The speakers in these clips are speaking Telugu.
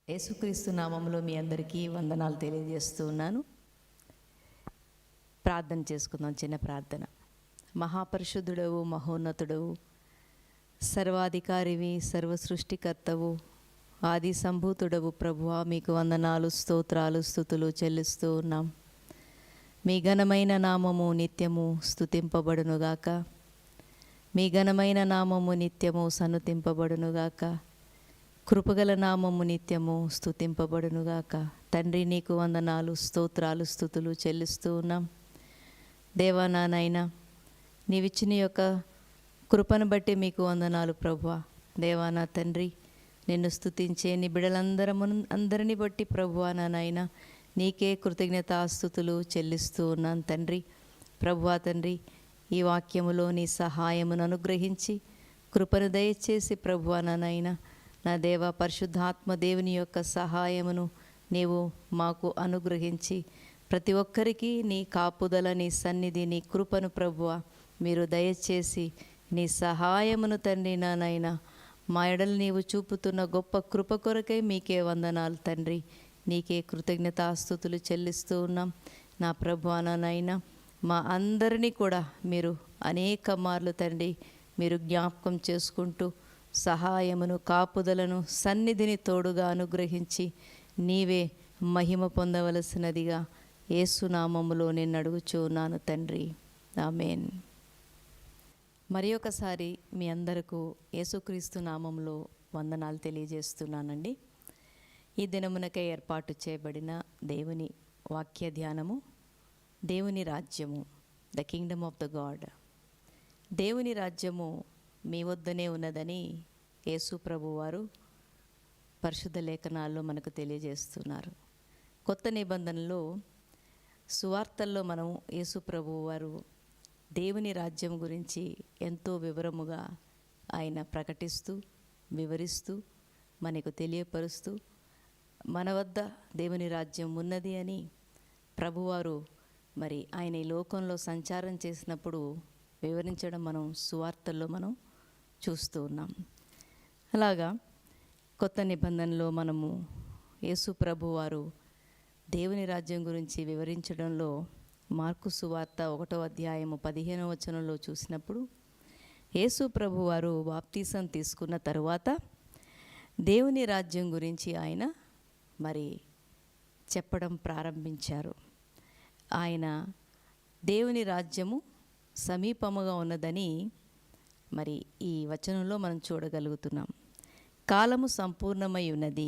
యేసుక్రీస్తు నామములో మీ అందరికీ వందనాలు తెలియజేస్తూ ఉన్నాను. ప్రార్థన చేసుకుందాం. చిన్న ప్రార్థన. మహాపరిశుద్ధుడవు, మహోన్నతుడవు, సర్వాధికారివి, సర్వ సృష్టికర్తవు, ఆది సంభూతుడవు ప్రభువా, మీకు వందనాలు, స్తోత్రాలు, స్తుతులు చెల్లిస్తూ ఉన్నాం. మీ ఘనమైన నామము నిత్యము స్తుతింపబడునుగాక. మీ ఘనమైన నామము నిత్యము సన్నుతింపబడునుగాక. కృపగల నామము నిత్యము స్తుతింపబడునుగాక. తండ్రి, నీకు వందనాలు, స్తోత్రాలు, స్తుతులు చెల్లిస్తూ ఉన్నాం. దేవా, నాయనా, నీవిచ్చిన యొక్క కృపను బట్టి మీకు వందనాలు ప్రభువా. దేవా, నా తండ్రి, నిన్ను స్తుతించే నీ అందరిని బట్టి ప్రభువా, నాయనా, నీకే కృతజ్ఞతాస్తుతులు చెల్లిస్తూ ఉన్నాను తండ్రి. ప్రభువా తండ్రి, ఈ వాక్యములో నీ సహాయమును అనుగ్రహించి కృపను దయచేసి ప్రభువా, నాయనా, నా దేవ, పరిశుద్ధాత్మ దేవుని యొక్క సహాయమును నీవు మాకు అనుగ్రహించి ప్రతి ఒక్కరికి నీ కాపుదల, నీ సన్నిధి, నీ కృపను ప్రభువా మీరు దయచేసి నీ సహాయమును తండ్రి నాయనా మా ఎడలు నీవు చూపుతున్న గొప్ప కృప కొరకై మీకే వందనాలు తండ్రి. నీకే కృతజ్ఞతాస్తుతులు చెల్లిస్తూ ఉన్నాం నా ప్రభువా. నాయనా, మా అందరినీ కూడా మీరు అనేక మార్లు తండ్రి మీరు జ్ఞాపకం చేసుకుంటూ సహాయమును, కాపుదలను, సన్నిధిని తోడుగా అనుగ్రహించి నీవే మహిమ పొందవలసినదిగా యేసునామములో నేను అడుగుచూ ఉన్నాను తండ్రి. ఆమేన్. మరి ఒకసారి మీ అందరకు యేసుక్రీస్తు నామంలో వందనాలు తెలియజేస్తున్నానండి. ఈ దినమునకై ఏర్పాటు చేయబడిన దేవుని వాక్య ధ్యానము, దేవుని రాజ్యము, the Kingdom of the God. దేవుని రాజ్యము మీ వద్దనే ఉన్నదని యేసు ప్రభు వారు పరిశుద్ధ లేఖనాల్లో మనకు తెలియజేస్తున్నారు. కొత్త నిబంధనలో సువార్తల్లో మనం యేసు ప్రభు వారు దేవుని రాజ్యం గురించి ఎంతో వివరముగా ఆయన ప్రకటిస్తూ, వివరిస్తూ, మనకు తెలియపరుస్తూ, మన వద్ద దేవుని రాజ్యం ఉన్నది అని ప్రభువారు మరి ఆయన ఈ లోకంలో సంచారం చేసినప్పుడు వివరించడం మనం సువార్తల్లో మనం చూస్తూ ఉన్నాం. అలాగా కొత్త నిబంధనలో మనము యేసు ప్రభు వారు దేవుని రాజ్యం గురించి వివరించడంలో మార్కు సువార్త 1వ అధ్యాయము 15వ వచనంలో చూసినప్పుడు యేసు ప్రభు వారు బాప్తీసం తీసుకున్న తరువాత దేవుని రాజ్యం గురించి ఆయన మరి చెప్పడం ప్రారంభించారు. ఆయన దేవుని రాజ్యము సమీపముగా ఉన్నదని మరి ఈ వచనంలో మనం చూడగలుగుతున్నాం. కాలము సంపూర్ణమై ఉన్నది,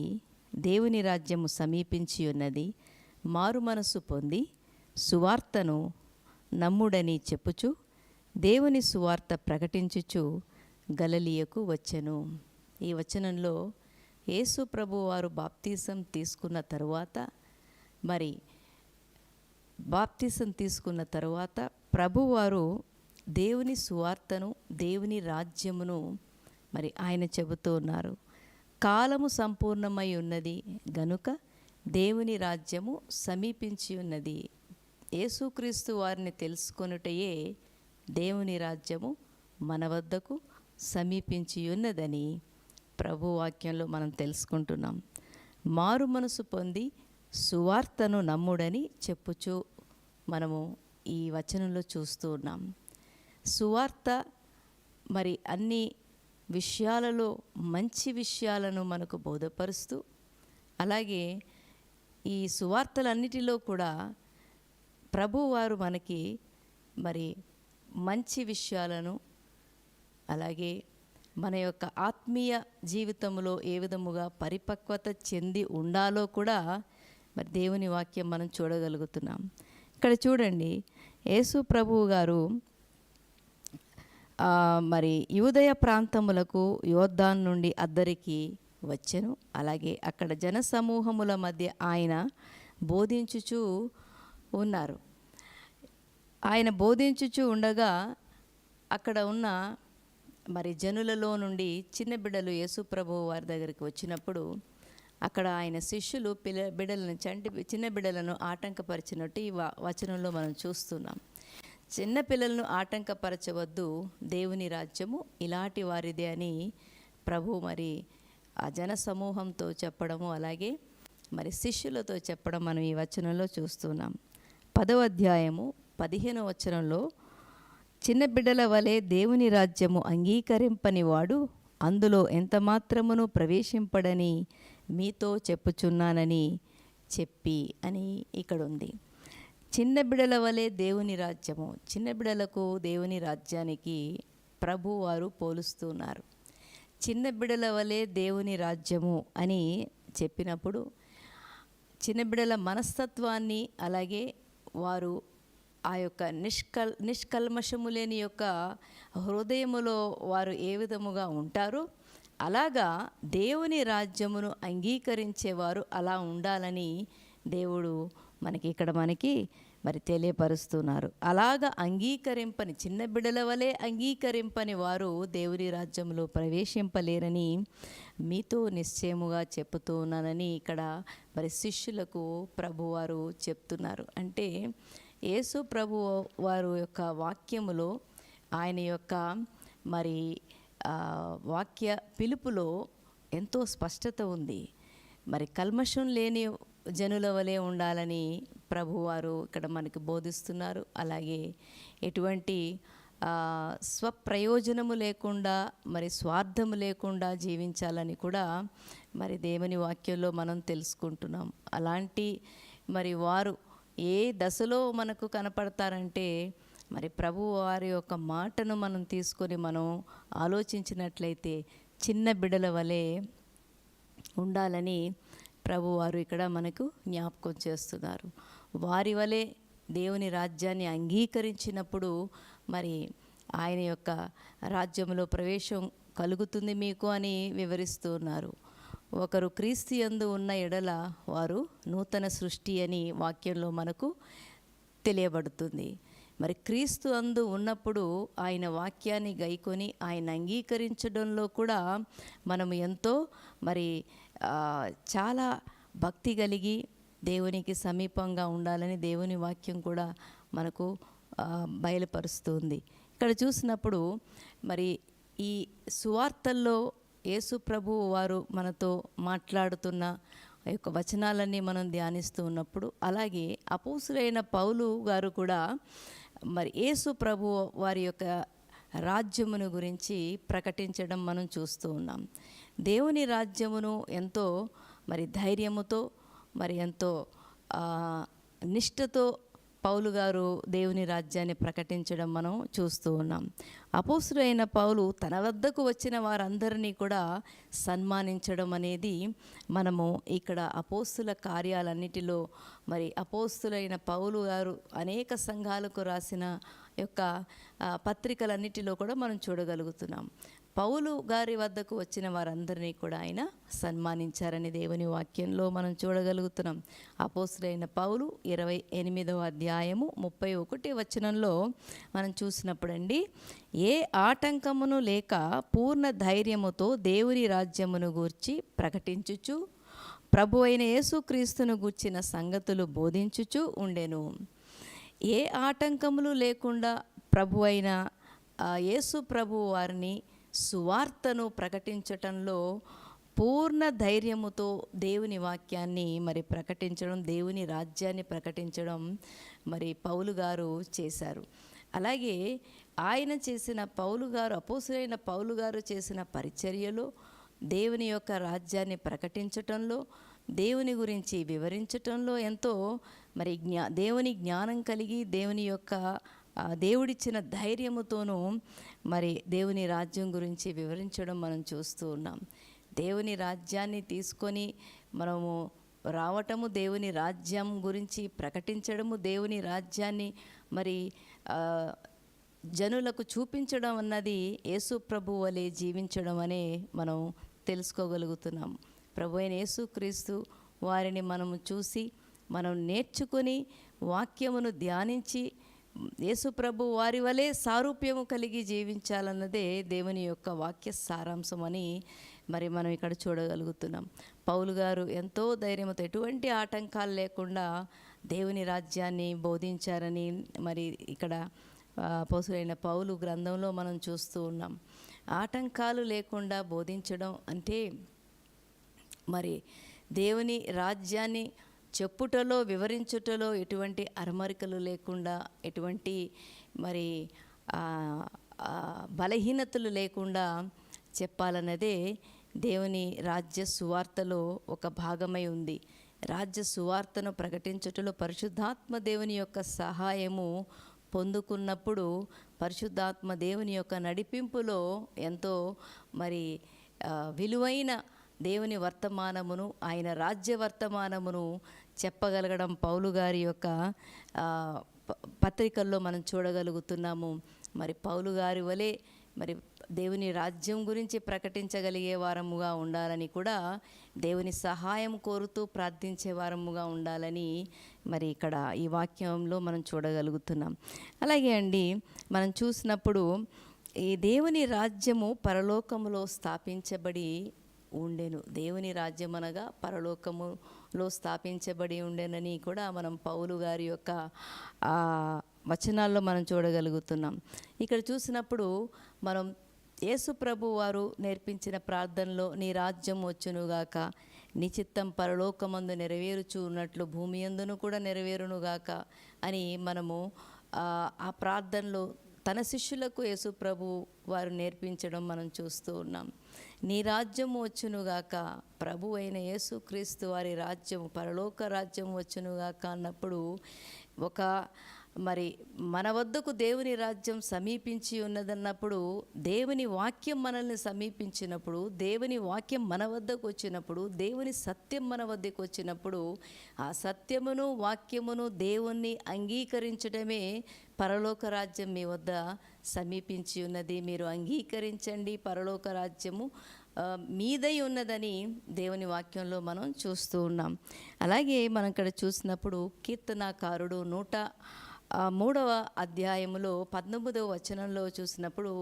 దేవుని రాజ్యము సమీపించి ఉన్నది, మారు మనసు పొంది సువార్తను నమ్ముడని చెప్పుచు దేవుని సువార్త ప్రకటించుచు గలిలయకు వచ్చెను. ఈ వచనంలో యేసు ప్రభు వారు బాప్తీసం తీసుకున్న తరువాత మరి బాప్తీసం తీసుకున్న తరువాత ప్రభువారు దేవుని సువార్తను, దేవుని రాజ్యమును మరి ఆయన చెబుతూ ఉన్నారు. కాలము సంపూర్ణమై ఉన్నది గనుక దేవుని రాజ్యము సమీపించి ఉన్నది. యేసుక్రీస్తు వారిని తెలుసుకొనుటయే దేవుని రాజ్యము మన వద్దకు సమీపించి ఉన్నదని ప్రభు వాక్యంలో మనం తెలుసుకుంటున్నాం. మారు మనసు పొంది సువార్తను నమ్ముడని చెప్పుచు మనము ఈ వచనంలో చూస్తూ ఉన్నాం. సువార్త మరి అన్ని విషయాలలో మంచి విషయాలను మనకు బోధపరుస్తూ, అలాగే ఈ సువార్తలన్నిటిలో కూడా ప్రభువారు మనకి మరి మంచి విషయాలను, అలాగే మన యొక్క ఆత్మీయ జీవితంలో ఏ విధముగా పరిపక్వత చెంది ఉండాలో కూడా మరి దేవుని వాక్యం మనం చూడగలుగుతున్నాం. ఇక్కడ చూడండి, యేసు ప్రభువు గారు మరి యూదయ ప్రాంతములకు యోర్దాను నుండి అద్దరికి వచ్చెను. అలాగే అక్కడ జనసమూహముల మధ్య ఆయన బోధించుచూ ఉన్నారు. ఆయన బోధించుచూ ఉండగా అక్కడ ఉన్న మరి జనులలో నుండి చిన్న బిడ్డలు యేసు ప్రభువు వారి దగ్గరికి వచ్చినప్పుడు అక్కడ ఆయన శిష్యులు చిన్న బిడ్డలను ఆటంకపరిచినట్టు ఈ వచనంలో మనం చూస్తున్నాం. చిన్న పిల్లలను ఆటంకపరచవద్దు, దేవుని రాజ్యము ఇలాంటి వారిదే అని ప్రభు మరి ఆ జన సమూహంతో చెప్పడము, అలాగే మరి శిష్యులతో చెప్పడం మనం ఈ వచనంలో చూస్తున్నాం. 10వ అధ్యాయము 15వ వచనంలో, చిన్న బిడ్డల వలె దేవుని రాజ్యము అంగీకరింపని వాడు అందులో ఎంత మాత్రమును ప్రవేశింపడని మీతో చెప్పుచున్నానని చెప్పి అని ఇక్కడ ఉంది. చిన్న బిడ్డల వలె దేవుని రాజ్యము, చిన్న బిడ్డలకు దేవుని రాజ్యానికి ప్రభు వారు పోలుస్తున్నారు. చిన్న బిడ్డల వలె దేవుని రాజ్యము అని చెప్పినప్పుడు చిన్న బిడ్డల మనస్తత్వాన్ని, అలాగే వారు ఆ యొక్క నిష్కల్మషము లేని యొక్క హృదయములో వారు ఏ విధముగా ఉంటారో అలాగా దేవుని రాజ్యమును అంగీకరించేవారు అలా ఉండాలని దేవుడు మనకి మరి తెలియపరుస్తున్నారు. అలాగ అంగీకరింపని, చిన్న బిడ్డల వలె అంగీకరింపని వారు దేవుని రాజ్యంలో ప్రవేశింపలేరని మీతో నిశ్చయముగా చెప్తూ ఉన్నానని ఇక్కడ మరి శిష్యులకు ప్రభువారు చెప్తున్నారు. అంటే యేసు ప్రభు వారు యొక్క వాక్యములో, ఆయన యొక్క మరి వాక్య పిలుపులో ఎంతో స్పష్టత ఉంది. మరి కల్మషం లేని జనుల వలె ఉండాలని ప్రభువారు ఇక్కడ మనకి బోధిస్తున్నారు. అలాగే ఎటువంటి స్వప్రయోజనము లేకుండా, మరి స్వార్థము లేకుండా జీవించాలని కూడా మరి దేవుని వాక్యంలో మనం తెలుసుకుంటున్నాం. అలాంటి మరి వారు ఏ దశలో మనకు కనపడతారంటే, మరి ప్రభు వారి యొక్క మాటను మనం తీసుకొని మనం ఆలోచించినట్లయితే చిన్న బిడ్డల వలె ఉండాలని ప్రభువారు ఇక్కడ మనకు జ్ఞాపకం చేస్తున్నారు. వారి వలె దేవుని రాజ్యాన్ని అంగీకరించినప్పుడు మరి ఆయన యొక్క రాజ్యంలో ప్రవేశం కలుగుతుంది మీకు అని వివరిస్తూ ఉన్నారు. ఒకరు క్రీస్తు యందు ఉన్న ఎడల వారు నూతన సృష్టి అని వాక్యంలో మనకు తెలియబడుతుంది. మరి క్రీస్తు అందు ఉన్నప్పుడు ఆయన వాక్యాన్ని గైకొని ఆయన అంగీకరించడంలో కూడా మనము ఎంతో మరి చాలా భక్తి కలిగి దేవునికి సమీపంగా ఉండాలని దేవుని వాక్యం కూడా మనకు బయలుపరుస్తుంది. ఇక్కడ చూసినప్పుడు మరి ఈ సువార్తల్లో యేసు ప్రభు వారు మనతో మాట్లాడుతున్న ఆ యొక్క వచనాలన్నీ మనం ధ్యానిస్తూ ఉన్నప్పుడు, అలాగే అపోస్తులైన పౌలు గారు కూడా మరి యేసు ప్రభు వారి యొక్క రాజ్యమును గురించి ప్రకటించడం మనం చూస్తూ ఉన్నాం. దేవుని రాజ్యమును ఎంతో మరి ధైర్యముతో, మరి ఎంతో నిష్ఠతో పౌలు గారు దేవుని రాజ్యాన్ని ప్రకటించడం మనం చూస్తూ ఉన్నాం. అపోస్తులైన పౌలు తన వద్దకు వచ్చిన వారందరినీ కూడా సన్మానించడం అనేది మనము ఇక్కడ అపోస్తుల కార్యాలన్నిటిలో మరి అపోస్తులైన పౌలు గారు అనేక సంఘాలకు రాసిన యొక్క పత్రికలన్నిటిలో కూడా మనం చూడగలుగుతున్నాం. పౌలు గారి వద్దకు వచ్చిన వారందరినీ కూడా ఆయన సన్మానించారని దేవుని వాక్యంలో మనం చూడగలుగుతున్నాం. అపోస్తులైన పౌలు 28వ అధ్యాయము 31 వచనంలో మనం చూసినప్పుడండి, ఏ ఆటంకమును లేక పూర్ణ ధైర్యముతో దేవుని రాజ్యమును గూర్చి ప్రకటించుచు ప్రభు అయిన యేసుక్రీస్తును గూర్చిన సంగతులు బోధించుచు ఉండెను. ఏ ఆటంకములు లేకుండా ప్రభు అయిన యేసు ప్రభు వారిని సువార్తను ప్రకటించటంలో పూర్ణ ధైర్యముతో దేవుని వాక్యాన్ని మరి ప్రకటించడం, దేవుని రాజ్యాన్ని ప్రకటించడం మరి పౌలు గారు చేశారు. అలాగే ఆయన చేసిన పౌలు గారు, అపోస్తులైన పౌలు గారు చేసిన పరిచర్యలో, దేవుని యొక్క రాజ్యాన్ని ప్రకటించటంలో, దేవుని గురించి వివరించటంలో ఎంతో మరి దేవుని జ్ఞానం కలిగి, దేవుని యొక్క దేవుడిచ్చిన ధైర్యముతోనూ మరి దేవుని రాజ్యం గురించి వివరించడం మనం చూస్తూ ఉన్నాం. దేవుని రాజ్యాన్ని తీసుకొని మనము రావటము, దేవుని రాజ్యం గురించి ప్రకటించడము, దేవుని రాజ్యాన్ని మరి జనులకు చూపించడం అన్నది యేసు ప్రభు వలె జీవించడం అనే మనం తెలుసుకోగలుగుతున్నాం. ప్రభు అయిన యేసుక్రీస్తు వారిని మనము చూసి మనం నేర్చుకొని వాక్యమును ధ్యానించి యేసు ప్రభు వారి వలె సారూప్యము కలిగి జీవించాలన్నదే దేవుని యొక్క వాక్య సారాంశం అని మరి మనం ఇక్కడ చూడగలుగుతున్నాం. పౌలు గారు ఎంతో ధైర్యంతో, ఎటువంటి ఆటంకాలు లేకుండా దేవుని రాజ్యాన్ని బోధించారని మరి ఇక్కడ అపోస్తులైన పౌలు గ్రంథంలో మనం చూస్తూ ఉన్నాం. ఆటంకాలు లేకుండా బోధించడం అంటే మరి దేవుని రాజ్యాన్ని చెప్పుటలో వివరించుటలో ఎటువంటి అరమరికలు లేకుండా, ఎటువంటి మరి బలహీనతలు లేకుండా చెప్పాలన్నదే దేవుని రాజ్య సువార్తలో ఒక భాగమై ఉంది. రాజ్య సువార్తను ప్రకటించుటలో పరిశుద్ధాత్మ దేవుని యొక్క సహాయము పొందుకున్నప్పుడు, పరిశుద్ధాత్మ దేవుని యొక్క నడిపింపులో ఎంతో మరి విలువైన దేవుని వర్తమానమును, ఆయన రాజ్య వర్తమానమును చెప్పగలగడం పౌలు గారి యొక్క పత్రికల్లో మనం చూడగలుగుతున్నాము. మరి పౌలు గారి వలె మరి దేవుని రాజ్యం గురించి ప్రకటించగలిగే వారముగా ఉండాలని కూడా, దేవుని సహాయం కోరుతూ ప్రార్థించే వారముగా ఉండాలని మరి ఇక్కడ ఈ వాక్యంలో మనం చూడగలుగుతున్నాం. అలాగే అండి, మనం చూసినప్పుడు ఈ దేవుని రాజ్యము పరలోకములో స్థాపించబడి ఉండెను. దేవుని రాజ్యం అనగా పరలోకములో స్థాపించబడి ఉండెనని కూడా మనం పౌలు గారి యొక్క వచనాల్లో మనం చూడగలుగుతున్నాం. ఇక్కడ చూసినప్పుడు మనం యేసు ప్రభు వారు నేర్పించిన ప్రార్థనలో, నీ రాజ్యం వచ్చునుగాక, నీ చిత్తం పరలోకమందు నెరవేరుచు ఉన్నట్లు భూమి యందును కూడా నెరవేరునుగాక అని మనము ఆ ప్రార్థనలో తన శిష్యులకు యేసు ప్రభు వారు నేర్పించడం మనం చూస్తూ ఉన్నాం. నీ రాజ్యము వచ్చునుగాక, ప్రభు అయిన యేసు క్రీస్తు వారి రాజ్యము, పరలోక రాజ్యం వచ్చునుగాక అన్నప్పుడు, ఒక మరి మన వద్దకు దేవుని రాజ్యం సమీపించి ఉన్నదన్నప్పుడు, దేవుని వాక్యం మనల్ని సమీపించినప్పుడు, దేవుని వాక్యం మన వద్దకు వచ్చినప్పుడు, దేవుని సత్యం మన వద్దకు వచ్చినప్పుడు, ఆ సత్యమును వాక్యమును దేవుణ్ణి అంగీకరించడమే పరలోక రాజ్యం మీ వద్ద సమీపించి ఉన్నది, మీరు అంగీకరించండి, పరలోక రాజ్యము మీదై ఉన్నదని దేవుని వాక్యంలో మనం చూస్తూ ఉన్నాం. అలాగే మనం ఇక్కడ చూసినప్పుడు కీర్తనాకారుడు 103వ అధ్యాయములో 19వ వచనంలో చూసినప్పుడు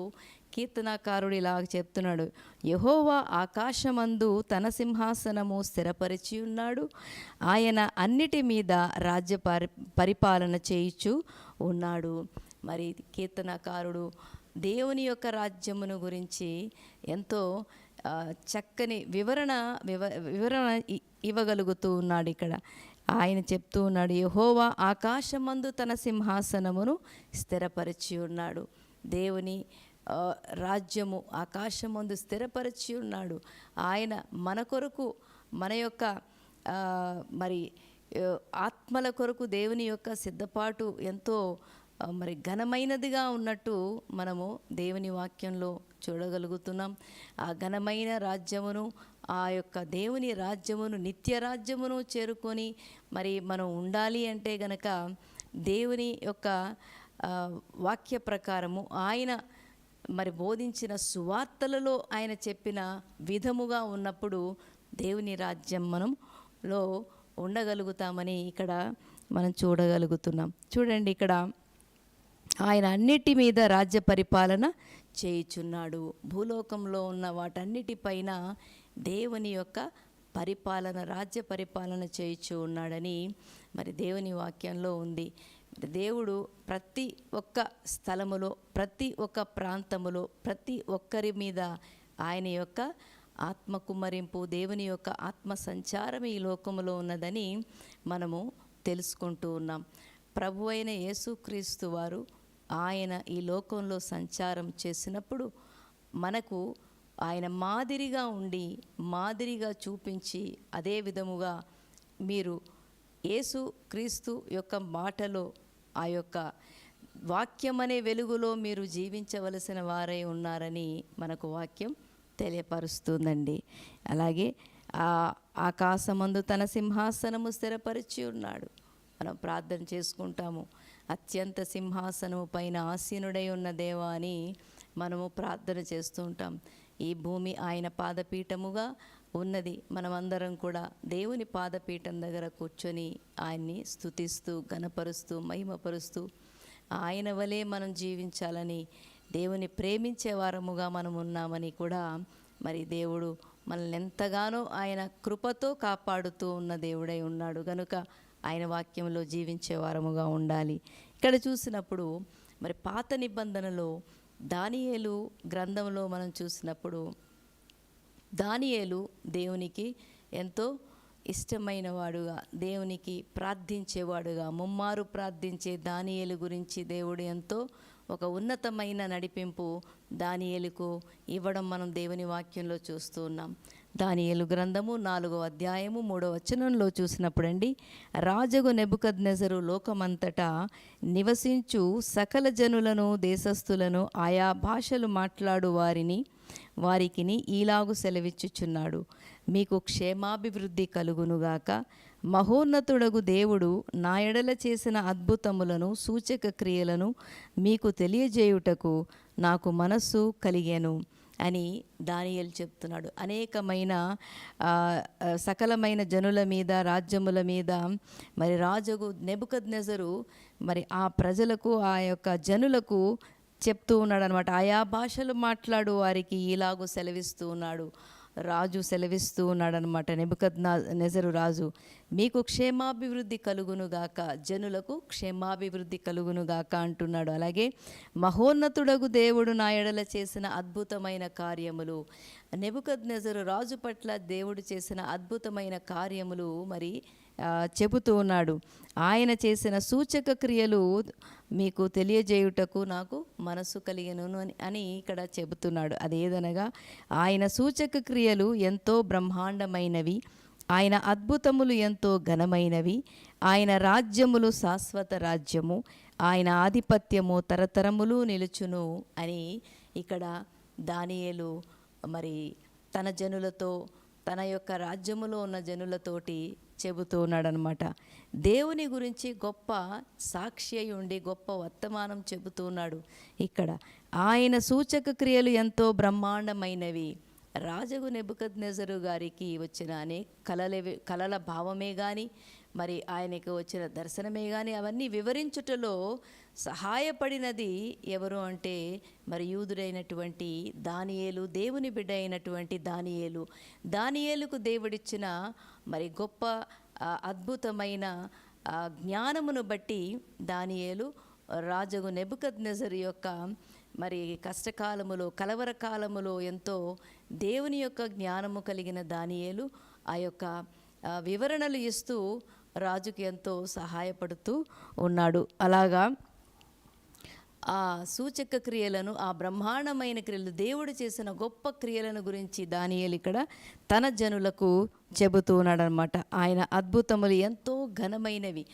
కీర్తనాకారుడు ఇలా చెప్తున్నాడు, యెహోవా ఆకాశమందు తన సింహాసనము స్థిరపరిచి ఉన్నాడు, ఆయన అన్నిటి మీద రాజ్య పరిపాలన చేయుచు ఉన్నాడు. మరి కీర్తనాకారుడు దేవుని యొక్క రాజ్యమును గురించి ఎంతో చక్కని వివరణ ఇవ్వగలుగుతూ ఉన్నాడు. ఇక్కడ ఆయన చెప్తూ ఉన్నాడు, యెహోవా ఆకాశమందు తన సింహాసనమును స్థిరపరిచి ఉన్నాడు. దేవుని రాజ్యము ఆకాశమందు స్థిరపరిచి ఉన్నాడు. ఆయన మన కొరకు, మన యొక్క మరి ఆత్మల కొరకు దేవుని యొక్క సిద్ధపాటు ఎంతో మరి ఘనమైనదిగా ఉన్నట్టు మనము దేవుని వాక్యంలో చూడగలుగుతున్నాం. ఆ ఘనమైన రాజ్యమును, ఆ యొక్క దేవుని రాజ్యమును, నిత్య రాజ్యమును చేరుకొని మరి మనం ఉండాలి అంటే గనక దేవుని యొక్క వాక్య ప్రకారము, ఆయన మరి బోధించిన సువార్తలలో ఆయన చెప్పిన విధముగా ఉన్నప్పుడు దేవుని రాజ్యం మనంలో ఉండగలుగుతామని ఇక్కడ మనం చూడగలుగుతున్నాం. చూడండి, ఇక్కడ ఆయన అన్నిటి మీద రాజ్య పరిపాలన చేయుచున్నాడు. భూలోకంలో ఉన్న వాటన్నిటిపైన దేవుని యొక్క పరిపాలన, రాజ్య పరిపాలన చేయుచు ఉన్నాడని మరి దేవుని వాక్యంలో ఉంది. దేవుడు ప్రతి ఒక్క స్థలములో, ప్రతి ఒక్క ప్రాంతములో, ప్రతి ఒక్కరి మీద ఆయన యొక్క ఆత్మ కుమ్మరింపు, దేవుని యొక్క ఆత్మ సంచారం ఈ లోకములో ఉన్నదని మనము తెలుసుకుంటూ ఉన్నాం. ప్రభు అయిన యేసుక్రీస్తు వారు ఆయన ఈ లోకంలో సంచారం చేసినప్పుడు మనకు ఆయన మాదిరిగా ఉండి, మాదిరిగా చూపించి, అదే విధముగా మీరు యేసు క్రీస్తు యొక్క మాటలో, ఆ యొక్క వాక్యం అనే వెలుగులో మీరు జీవించవలసిన వారై ఉన్నారని మనకు వాక్యం తెలియపరుస్తుందండి. అలాగే ఆ ఆకాశమందు తన సింహాసనము స్థిరపరిచి ఉన్నాడు. మనం ప్రార్థన చేసుకుంటాము, అత్యంత సింహాసనము పైన ఆసీనుడై ఉన్న దేవా అని మనము ప్రార్థన చేస్తూ ఉంటాం. ఈ భూమి ఆయన పాదపీఠముగా ఉన్నది. మనమందరం కూడా దేవుని పాదపీఠం దగ్గర కూర్చొని ఆయన్ని స్తుతిస్తూ, ఘనపరుస్తూ, మహిమపరుస్తూ ఆయన వలె మనం జీవించాలని, దేవుని ప్రేమించే వారముగా మనం ఉన్నామని కూడా మరి దేవుడు మనల్ని ఎంతగానో ఆయన కృపతో కాపాడుతూ ఉన్న దేవుడై ఉన్నాడు. కనుక ఆయన వాక్యంలో జీవించే వారముగా ఉండాలి. ఇక్కడ చూసినప్పుడు మరి పాత నిబంధనలో దానియేలు గ్రంథంలో మనం చూసినప్పుడు దానియేలు దేవునికి ఎంతో ఇష్టమైన వాడుగా, దేవునికి ప్రార్థించేవాడుగా, ముమ్మారు ప్రార్థించే దానియేలు గురించి దేవుడు ఎంతో ఒక ఉన్నతమైన నడిపింపు దానియేలుకు ఇవ్వడం మనం దేవుని వాక్యంలో చూస్తూ ఉన్నాం. దానియేలు గ్రంథము 4వ అధ్యాయము 3వ వచనంలో చూసినప్పుడండి, రాజగు నెబుకద్నెజరు లోకమంతటా నివసించు సకల జనులను, దేశస్థులను, ఆయా భాషలు మాట్లాడు వారికిని ఈలాగు సెలవిచ్చుచున్నాడు, మీకు క్షేమాభివృద్ధి కలుగునుగాక. మహోన్నతుడగు దేవుడు నా ఎడల చేసిన అద్భుతములను, సూచక క్రియలను మీకు తెలియజేయుటకు నాకు మనస్సు కలిగెను అని దానియేలు చెప్తున్నాడు. అనేకమైన సకలమైన జనుల మీద, రాజ్యముల మీద మరి రాజుగు నెబుకద్నెజరు మరి ఆ ప్రజలకు, ఆ యొక్క జనులకు చెప్తూ ఉన్నాడు అనమాట. ఆయా భాషలు మాట్లాడు వారికి ఇలాగూ సెలవిస్తూ ఉన్నాడు. రాజు సెలవిస్తూ ఉన్నాడనమాట. నెబుకద్నెజరు రాజు, మీకు క్షేమాభివృద్ధి కలుగునుగాక, జనులకు క్షేమాభివృద్ధి కలుగునుగాక అంటున్నాడు. అలాగే మహోన్నతుడగు దేవుడు నా ఎడల చేసిన అద్భుతమైన కార్యములు, నెబుకద్నెజరు రాజు పట్ల దేవుడు చేసిన అద్భుతమైన కార్యములు మరి చెబుతూ ఉన్నాడు. ఆయన చేసిన సూచక క్రియలు మీకు తెలియజేయుటకు నాకు మనసు కలిగెను అని ఇక్కడ చెబుతున్నాడు. అదేదనగా ఆయన సూచక క్రియలు ఎంతో బ్రహ్మాండమైనవి, ఆయన అద్భుతములు ఎంతో ఘనమైనవి, ఆయన రాజ్యములు శాశ్వత రాజ్యము, ఆయన ఆధిపత్యము తరతరములు నిలుచును అని ఇక్కడ దానియేలు మరి తన జనులతో, తన యొక్క రాజ్యములో ఉన్న జనులతోటి చెబుతూ ఉన్నాడనమాట. దేవుని గురించి గొప్ప సాక్షి అయి ఉండి గొప్ప వర్తమానం చెబుతూ ఉన్నాడు. ఇక్కడ ఆయన సూచక క్రియలు ఎంతో బ్రహ్మాండమైనవి. రాజగు నెబుకద్నెజరు గారికి వచ్చిన కలల భావమే కానీ, మరి ఆయనకు వచ్చిన దర్శనమే కానీ, అవన్నీ వివరించుటలో సహాయపడినది ఎవరు అంటే మరి యూదుడైనటువంటి దానియేలు, దేవుని బిడ్డ అయినటువంటి దానియేలుకు దేవుడిచ్చిన మరి గొప్ప అద్భుతమైన జ్ఞానమును బట్టి దానియేలు రాజగు నెబుకద్నెజరు యొక్క మరి కష్టకాలములో, కలవరకాలములో ఎంతో దేవుని యొక్క జ్ఞానము కలిగిన దానియేలు ఆ యొక్క వివరణలు ఇస్తూ రాజుకి ఎంతో సహాయపడుతూ ఉన్నాడు. అలాగా ఆ సూచక క్రియలను, ఆ బ్రహ్మాండమైన క్రియలు, దేవుడు చేసిన గొప్ప క్రియలను గురించి దానియేలు ఇక్కడ తన జనులకు చెబుతూ ఉన్నాడనమాట. ఆయన అద్భుతములు ఎంతో ఘనమైనవి,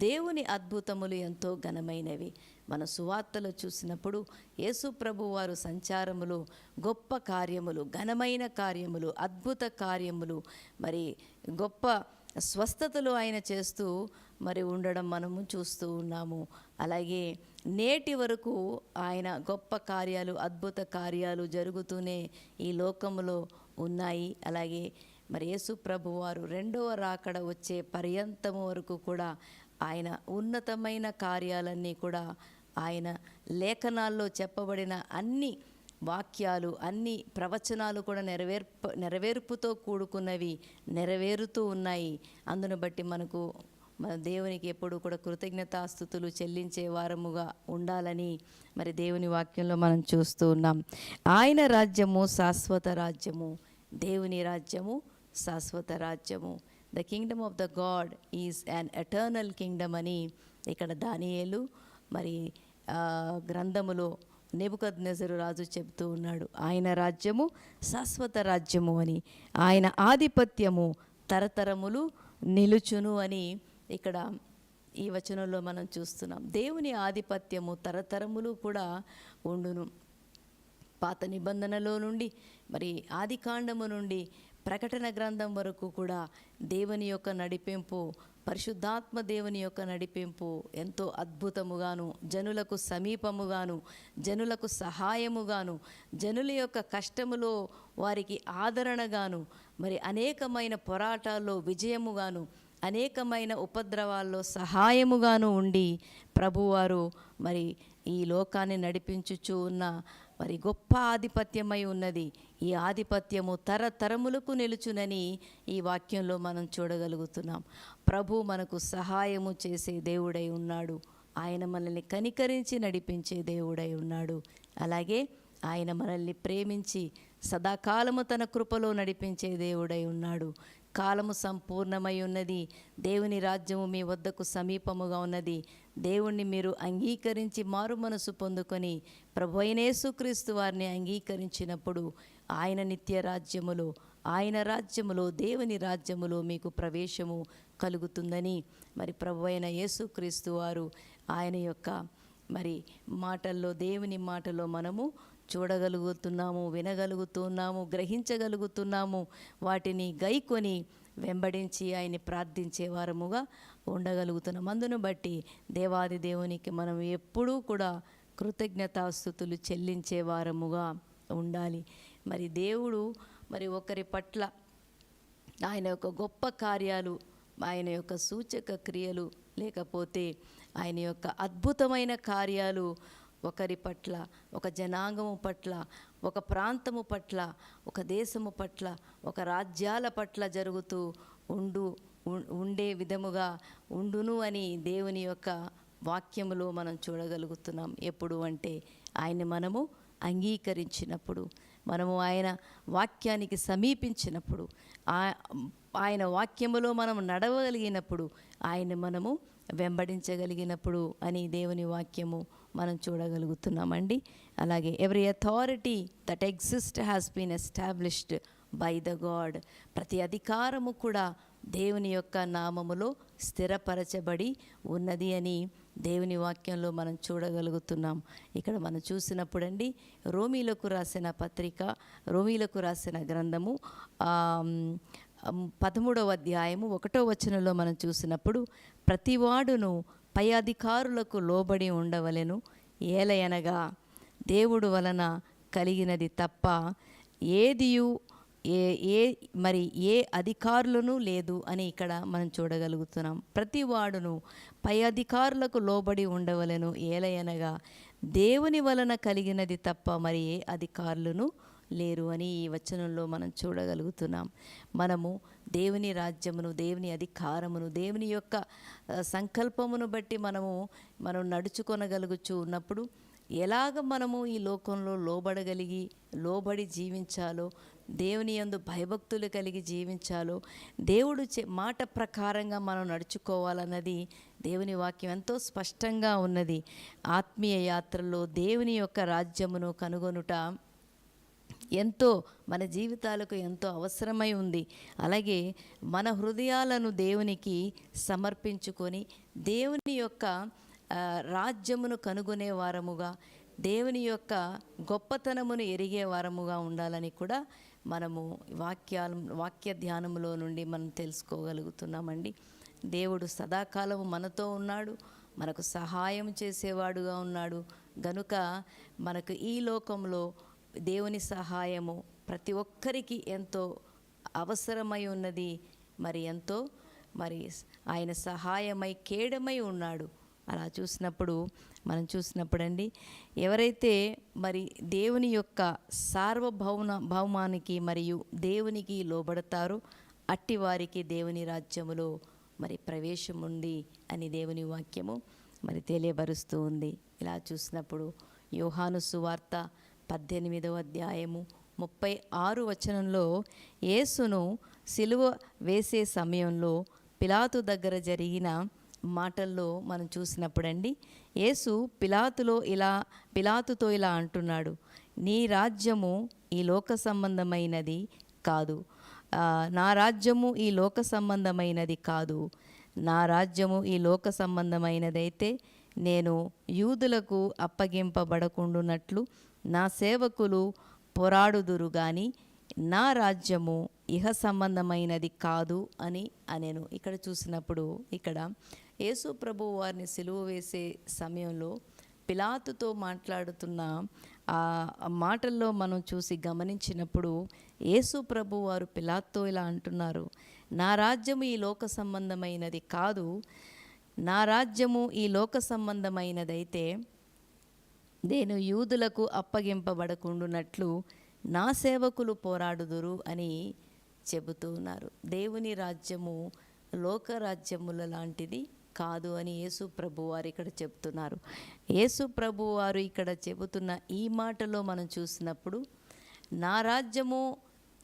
దేవుని అద్భుతములు ఎంతో ఘనమైనవి. మన సువార్తలో చూసినప్పుడు యేసు ప్రభు వారు సంచారములు, గొప్ప కార్యములు, ఘనమైన కార్యములు, అద్భుత కార్యములు, మరి గొప్ప స్వస్థతలు ఆయన చేస్తూ మరి ఉండడం మనము చూస్తూ ఉన్నాము. అలాగే నేటి వరకు ఆయన గొప్ప కార్యాలు, అద్భుత కార్యాలు జరుగుతూనే ఈ లోకములో ఉన్నాయి. అలాగే మరి యేసు ప్రభు వారు రెండవ రాకడ వచ్చే పర్యంతము వరకు కూడా ఆయన ఉన్నతమైన కార్యాలన్నీ కూడా ఆయన లేఖనాల్లో చెప్పబడిన అన్ని వాక్యాలు, అన్ని ప్రవచనాలు కూడా నెరవేర్పుతో కూడుకున్నవి, నెరవేరుతూ ఉన్నాయి. అందును బట్టి మన దేవునికి ఎప్పుడు కూడా కృతజ్ఞతాస్తుతులు చెల్లించే వారముగా ఉండాలని మరి దేవుని వాక్యంలో మనం చూస్తూ ఉన్నాం. ఆయన రాజ్యము శాశ్వత రాజ్యము, దేవుని రాజ్యము శాశ్వత రాజ్యము. The Kingdom of the God is an eternal Kingdom అని ఇక్కడ దానియేలు మరి గ్రంథములో నెబుకద్నెజరు రాజు చెబుతూ ఉన్నాడు. ఆయన రాజ్యము శాశ్వత రాజ్యము అని, ఆయన ఆధిపత్యము తరతరములు నిలుచును అని ఇక్కడ ఈ వచనంలో మనం చూస్తున్నాం. దేవుని ఆధిపత్యము తరతరములు కూడా ఉండును. పాత నిబంధనలో నుండి మరి ఆదికాండము నుండి ప్రకటన గ్రంథం వరకు కూడా దేవుని యొక్క నడిపింపు, పరిశుద్ధాత్మ దేవుని యొక్క నడిపింపు ఎంతో అద్భుతముగాను, జనులకు సమీపముగాను, జనులకు సహాయముగాను, జనుల యొక్క కష్టములో వారికి ఆదరణగాను, మరి అనేకమైన పోరాటాల్లో విజయముగాను, అనేకమైన ఉపద్రవాల్లో సహాయముగాను ఉండి ప్రభువారు మరి ఈ లోకాన్ని నడిపించుచూ ఉన్న మరి గొప్ప ఆధిపత్యమై ఉన్నది. ఈ ఆధిపత్యము తరతరములకు నిలుచునని ఈ వాక్యంలో మనం చూడగలుగుతున్నాం. ప్రభు మనకు సహాయము చేసే దేవుడై ఉన్నాడు. ఆయన మనల్ని కనికరించి నడిపించే దేవుడై ఉన్నాడు. అలాగే ఆయన మనల్ని ప్రేమించి సదాకాలము తన కృపలో నడిపించే దేవుడై ఉన్నాడు. కాలము సంపూర్ణమై ఉన్నది, దేవుని రాజ్యము మీ వద్దకు సమీపముగా ఉన్నది. దేవుణ్ణి మీరు అంగీకరించి మారు మనసు పొందుకొని ప్రభు అయిన యేసుక్రీస్తు వారిని అంగీకరించినప్పుడు ఆయన నిత్య రాజ్యములో, ఆయన రాజ్యములో, దేవుని రాజ్యములో మీకు ప్రవేశము కలుగుతుందని మరి ప్రభు అయిన యేసుక్రీస్తు వారు ఆయన యొక్క మరి మాటల్లో, దేవుని మాటలో మనము చూడగలుగుతున్నాము, వినగలుగుతున్నాము, గ్రహించగలుగుతున్నాము. వాటిని గైకొని వెంబడించి ఆయన్ని ప్రార్థించే వారముగా ఉండగలుగుతున్నాం. అందును బట్టి దేవాది దేవునికి మనం ఎప్పుడూ కూడా కృతజ్ఞతాస్తుతులు చెల్లించే వారముగా ఉండాలి. మరి దేవుడు మరి ఒకరి పట్ల ఆయన యొక్క గొప్ప కార్యాలు, ఆయన యొక్క సూచక క్రియలు, లేకపోతే ఆయన యొక్క అద్భుతమైన కార్యాలు ఒకరి పట్ల, ఒక జనాంగము పట్ల, ఒక ప్రాంతము పట్ల, ఒక దేశము పట్ల, ఒక రాజ్యాల పట్ల జరుగుతూ ఉండే విధముగా ఉండును అని దేవుని యొక్క వాక్యములో మనం చూడగలుగుతున్నాం. ఎప్పుడు అంటే ఆయన్ని మనము అంగీకరించినప్పుడు, మనము ఆయన వాక్యానికి సమీపించినప్పుడు, ఆయన వాక్యములో మనం నడవగలిగినప్పుడు, ఆయన్ని మనము వెంబడించగలిగినప్పుడు అని దేవుని వాక్యము మనం చూడగలుగుతున్నామండి. అలాగే every authority that exist has been established by the God, ప్రతి అధికారము కూడా దేవుని యొక్క నామములో స్థిరపరచబడి ఉన్నది అని దేవుని వాక్యంలో మనం చూడగలుగుతున్నాం. ఇక్కడ మనం చూసినప్పుడండి రోమీలకు రాసిన పత్రిక, రోమీలకు రాసిన గ్రంథము 13వ అధ్యాయము 1వ వచనంలో మనం చూసినప్పుడు, ప్రతివాడును పై అధికారులకు లోబడి ఉండవలెను, ఏలయనగా దేవుడు వలన కలిగినది తప్ప ఏదియు మరి ఏ అధికారులను లేదు అని ఇక్కడ మనం చూడగలుగుతున్నాం. ప్రతివాడును పై అధికారులకు లోబడి ఉండవలెను, ఏలయనగా దేవుని వలన కలిగినది తప్ప మరి ఏ అధికారులను లేరు అని ఈ వచనంలో మనం చూడగలుగుతున్నాం. మనము దేవుని రాజ్యమును, దేవుని అధికారమును, దేవుని యొక్క సంకల్పమును బట్టి మనం నడుచుకొనగలుగుచూ ఉన్నప్పుడు ఎలాగ మనము ఈ లోకంలో లోబడి జీవించాలో, దేవుని యందు భయభక్తులు కలిగి జీవించాలో, దేవుడు మాట ప్రకారంగా మనం నడుచుకోవాలన్నది దేవుని వాక్యం ఎంతో స్పష్టంగా ఉన్నది. ఆత్మీయ యాత్రలో దేవుని యొక్క రాజ్యమును కనుగొనుట ఎంతో మన జీవితాలకు ఎంతో అవసరమై ఉంది. అలాగే మన హృదయాలను దేవునికి సమర్పించుకొని దేవుని యొక్క రాజ్యమును కనుగొనే వారముగా, దేవుని యొక్క గొప్పతనమును ఎరిగే వారముగా ఉండాలని కూడా మనము వాక్య ధ్యానములో నుండి మనం తెలుసుకోగలుగుతున్నామండి. దేవుడు సదాకాలము మనతో ఉన్నాడు, మనకు సహాయం చేసేవాడుగా ఉన్నాడు. గనుక మనకు ఈ లోకంలో దేవుని సహాయము ప్రతి ఒక్కరికి ఎంతో అవసరమై ఉన్నది. ఎంతో ఆయన సహాయమై కేడమై ఉన్నాడు. అలా మనం చూసినప్పుడండి, ఎవరైతే దేవుని యొక్క సార్వభౌమానికి మరియు దేవునికి లోబడతారో అట్టి వారికి దేవుని రాజ్యములో ప్రవేశం ఉంది అని దేవుని వాక్యము తెలియబరుస్తూ ఉంది. ఇలా చూసినప్పుడు యోహాను సువార్త 18వ అధ్యాయము 36 వచనంలో యేసును సిలువ వేసే సమయంలో పిలాతు దగ్గర జరిగిన మాటల్లో మనం చూసినప్పుడండి, యేసు పిలాతుతో ఇలా అంటున్నాడు, నీ రాజ్యము ఈ లోక సంబంధమైనది కాదు, నా రాజ్యము ఈ లోక సంబంధమైనది కాదు. నా రాజ్యము ఈ లోక సంబంధమైనదైతే నేను యూదులకు అప్పగింపబడకుండునట్లు నా సేవకులు పోరాడుదురు గాని నా రాజ్యము ఇహ సంబంధమైనది కాదు అని అనెను. ఇక్కడ చూసినప్పుడు యేసు ప్రభువు వారిని సిలువ వేసే సమయంలో పిలాతుతో మాట్లాడుతున్న ఆ మాటల్లో మనం చూసి గమనించినప్పుడు యేసు ప్రభువు వారు పిలాతుతో ఇలా అంటున్నారు, నా రాజ్యము ఈ లోక సంబంధమైనది కాదు, నా రాజ్యము ఈ లోక సంబంధమైనదైతే నేను యూదులకు అప్పగింపబడకుండునట్లు నా సేవకులు పోరాడుదురు అని చెబుతున్నారు. దేవుని రాజ్యము లోక రాజ్యముల లాంటిది కాదు అని యేసు ప్రభువారు ఇక్కడ చెబుతున్నారు. యేసు ప్రభువారు ఇక్కడ చెబుతున్న ఈ మాటలో మనం చూసినప్పుడు, నా రాజ్యము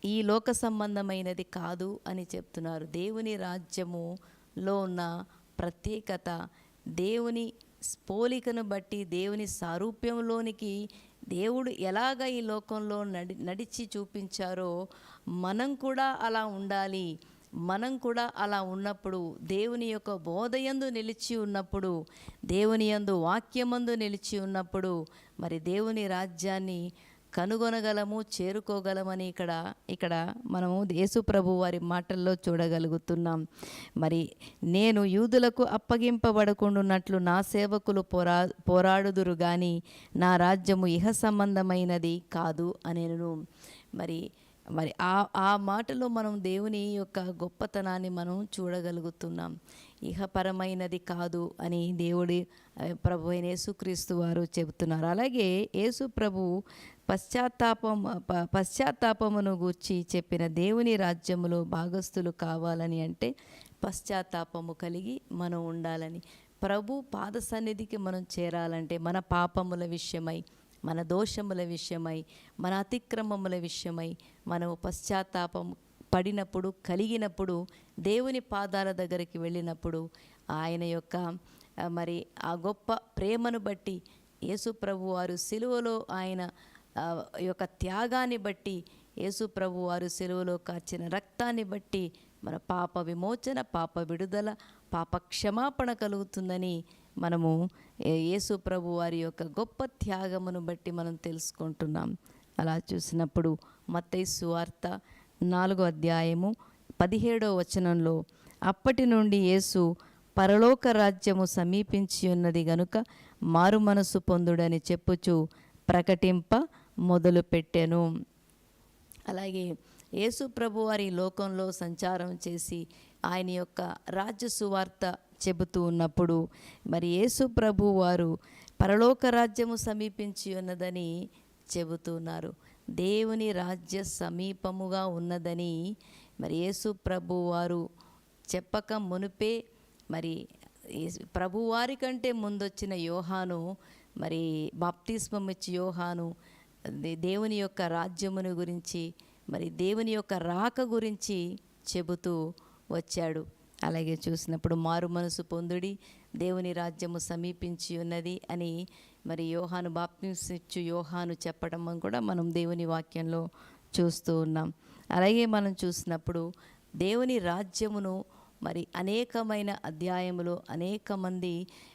ఈ లోక సంబంధమైనది కాదు అని చెప్తున్నారు. దేవుని రాజ్యములో ఉన్న ప్రత్యేకత, దేవుని పోలికను బట్టి, దేవుని సారూప్యంలోనికి దేవుడు ఎలాగ ఈ లోకంలో నడిచి చూపించారో మనం కూడా అలా ఉండాలి. మనం కూడా అలా ఉన్నప్పుడు, దేవుని యొక్క బోధయందు నిలిచి ఉన్నప్పుడు, దేవుని యందు వాక్యమందు నిలిచి ఉన్నప్పుడు మరి దేవుని రాజ్యాన్ని కనుగొనగలము, చేరుకోగలమని ఇక్కడ మనము యేసు ప్రభు వారి మాటల్లో చూడగలుగుతున్నాం. మరి నేను యూదులకు అప్పగింపబడకుండున్నట్లు నా సేవకులు పోరాడుదురు గాని నా రాజ్యము ఇహ సంబంధమైనది కాదు అనేను. మరి ఆ మాటలో మనం దేవుని యొక్క గొప్పతనాన్ని మనం చూడగలుగుతున్నాం. ఇహపరమైనది కాదు అని దేవుడి ప్రభు అయిన యేసుక్రీస్తు వారు చెబుతున్నారు. అలాగే యేసు ప్రభు పశ్చాత్తాపమును గూర్చి చెప్పిన దేవుని రాజ్యములో భాగస్థులు కావాలని అంటే పశ్చాత్తాపము కలిగి మనం ఉండాలని. ప్రభు పాద సన్నిధికి మనం చేరాలంటే మన పాపముల విషయమై, మన దోషముల విషయమై, మన అతిక్రమముల విషయమై మనం పశ్చాత్తాపం పడినప్పుడు, కలిగినప్పుడు, దేవుని పాదాల దగ్గరికి వెళ్ళినప్పుడు ఆయన యొక్క మరి ఆ గొప్ప ప్రేమను బట్టి, యేసు ప్రభు వారు సిలువలో ఆయన యొక్క త్యాగాన్ని బట్టి, యేసు ప్రభు వారు సిలువలో కార్చిన రక్తాన్ని బట్టి మన పాప విమోచన, పాప విడుదల, పాప క్షమాపణ కలుగుతుందని మనము యేసు ప్రభు వారి యొక్క గొప్ప త్యాగమును బట్టి మనం తెలుసుకుంటున్నాం. అలా చూసినప్పుడు మత్తయి సువార్త 4వ అధ్యాయము 17వ వచనంలో, అప్పటి నుండి యేసు పరలోక రాజ్యము సమీపించి ఉన్నది గనుక మారు మనసు పొందుడని చెప్పుచు ప్రకటింప మొదలుపెట్టెను. అలాగే యేసు ప్రభు వారి లోకంలో సంచారం చేసి ఆయన యొక్క రాజ్య సువార్త చెబుతూ ఉన్నప్పుడు మరి యేసు ప్రభు వారు పరలోక రాజ్యము సమీపించి ఉన్నదని చెబుతున్నారు. దేవుని రాజ్య సమీపముగా ఉన్నదని మరి యేసు ప్రభు వారు చెప్పక మునుపే మరి ప్రభువారి కంటే ముందొచ్చిన యోహాను, మరి బాప్తిస్మం ఇచ్చి యోహాను దేవుని యొక్క రాజ్యమును గురించి, మరి దేవుని యొక్క రాక గురించి చెబుతూ వచ్చాడు. అలాగే చూసినప్పుడు మారు మనసు పొందుడి, దేవుని రాజ్యము సమీపించి ఉన్నది అని మరి యోహాను బాప్తిస్మం ఇచ్చు యోహాను చెప్పడం కూడా మనం దేవుని వాక్యంలో చూస్తూ ఉన్నాం. అలాగే మనం చూసినప్పుడు దేవుని రాజ్యమును మరి అనేకమైన అధ్యాయములో అనేక మంది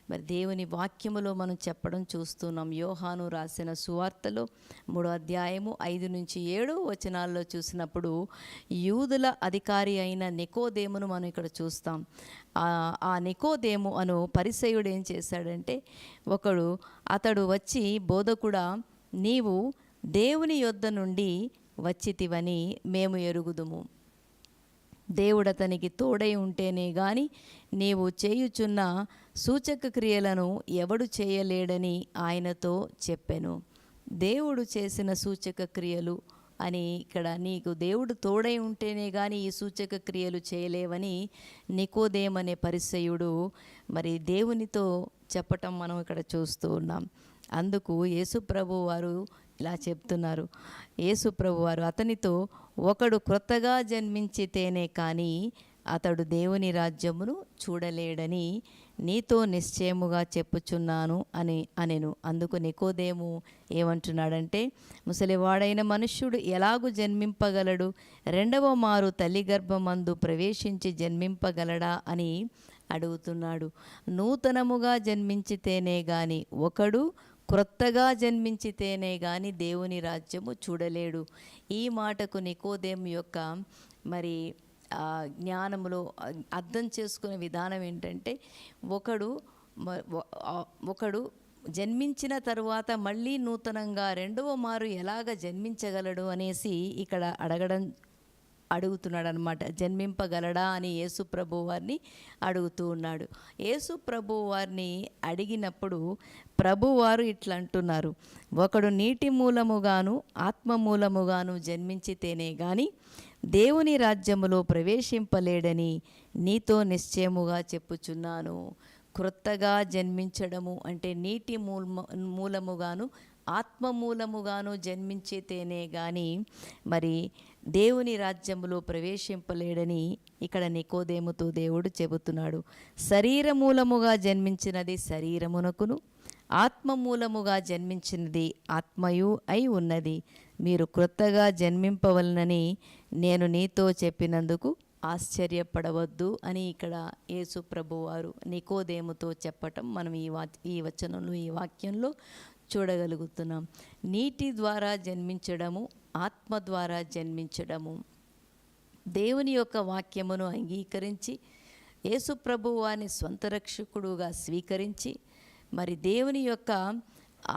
మరి దేవుని వాక్యములో మనం చెప్పడం చూస్తున్నాం. యోహాను రాసిన సువార్తలో 3వ అధ్యాయము 5-7 వచనాల్లో చూసినప్పుడు యూదుల అధికారి అయిన నికోదేమును మనం ఇక్కడ చూస్తాం. ఆ నికోదేము అను పరిసయ్యుడు ఏం చేశాడంటే, అతడు వచ్చి, బోధకుడా, నీవు దేవుని యొద్ద నుండి వచ్చితివని మేము ఎరుగుదుము. దేవుడతనికి తోడై ఉంటేనే గాని నీవు చేయుచున్న సూచక క్రియలను ఎవడు చేయలేడని ఆయనతో చెప్పెను. దేవుడు చేసిన సూచక క్రియలు అని ఇక్కడ, నీకు దేవుడు తోడై ఉంటేనే కానీ ఈ సూచక క్రియలు చేయలేవని నికోదేమనే పరిసయ్యుడు మరి దేవునితో చెప్పటం మనం ఇక్కడ చూస్తూ ఉన్నాం. అందుకు యేసుప్రభు వారు ఇలా చెప్తున్నారు. యేసుప్రభు వారు అతనితో, ఒకడు క్రొత్తగా జన్మించితేనే కానీ అతడు దేవుని రాజ్యమును చూడలేడని నీతో నిశ్చయముగా చెప్పుచున్నాను అనెను. అందుకు నికోదేము ఏమంటున్నాడంటే, ముసలివాడైన మనుష్యుడు ఎలాగు జన్మింపగలడు? రెండవ మారు తల్లి గర్భమందు ప్రవేశించి జన్మింపగలడా అని అడుగుతున్నాడు. నూతనముగా జన్మించితేనే గాని, ఒకడు క్రొత్తగా జన్మించితేనే కానీ దేవుని రాజ్యము చూడలేడు. ఈ మాటకు నికోదేము యొక్క మరి జ్ఞానములో అర్థం చేసుకునే విధానం ఏంటంటే, ఒకడు జన్మించిన తరువాత మళ్ళీ నూతనంగా రెండవ మారు ఎలాగ జన్మించగలడు అనేసి ఇక్కడ అడుగుతున్నాడు అనమాట. జన్మింపగలడా అని యేసు ప్రభు వారిని అడుగుతూ ఉన్నాడు. యేసు ప్రభు వారిని అడిగినప్పుడు ప్రభువారు ఇట్లా అంటున్నారు, ఒకడు నీటి మూలముగాను ఆత్మ మూలముగాను జన్మించితేనే గాని దేవుని రాజ్యములో ప్రవేశింపలేడని నీతో నిశ్చయముగా చెప్పుచున్నాను. క్రొత్తగా జన్మించడము అంటే నీటి మూలముగాను ఆత్మ మూలముగాను జన్మించితేనే కానీ మరి దేవుని రాజ్యములో ప్రవేశింపలేడని ఇక్కడ నికోదేముతో దేవుడు చెబుతున్నాడు. శరీర మూలముగా జన్మించినది శరీరమునకును, ఆత్మ మూలముగా జన్మించినది ఆత్మయు అయి ఉన్నది. మీరు క్రొత్తగా జన్మింపవలనని నేను నీతో చెప్పినందుకు ఆశ్చర్యపడవద్దు అని ఇక్కడ యేసు ప్రభువారు నికోదేముతో చెప్పటం మనం ఈ వచనంలో, ఈ వాక్యంలో చూడగలుగుతున్నాం. నీటి ద్వారా జన్మించడము, ఆత్మ ద్వారా జన్మించడము. దేవుని యొక్క వాక్యమును అంగీకరించి యేసు ప్రభువాని స్వంత రక్షకుడుగా స్వీకరించి మరి దేవుని యొక్క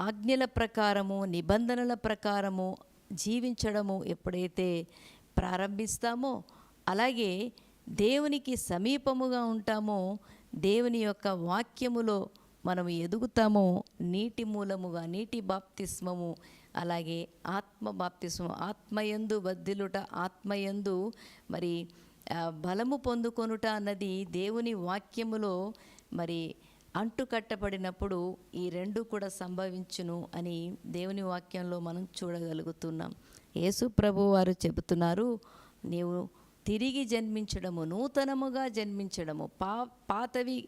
ఆజ్ఞల ప్రకారము, నిబంధనల ప్రకారము జీవించడము ఎప్పుడైతే ప్రారంభిస్తామో, అలాగే దేవునికి సమీపముగా ఉంటామో, దేవుని యొక్క వాక్యములో మనం ఎదుగుతామో, నీటి మూలముగా నీటి బాప్తిస్మము, అలాగే ఆత్మ బాప్తిస్మము, ఆత్మయందు వర్ధిల్లుట, ఆత్మయందు మరి బలము పొందుకొనుట అన్నది దేవుని వాక్యములో మరి అంటుకట్టబడినప్పుడు ఈ రెండు కూడా సంభవించును అని దేవుని వాక్యంలో మనం చూడగలుగుతున్నాం. యేసు ప్రభు వారు చెబుతున్నారు, నీవు తిరిగి జన్మించడము, నూతనముగా జన్మించడము, పాతవి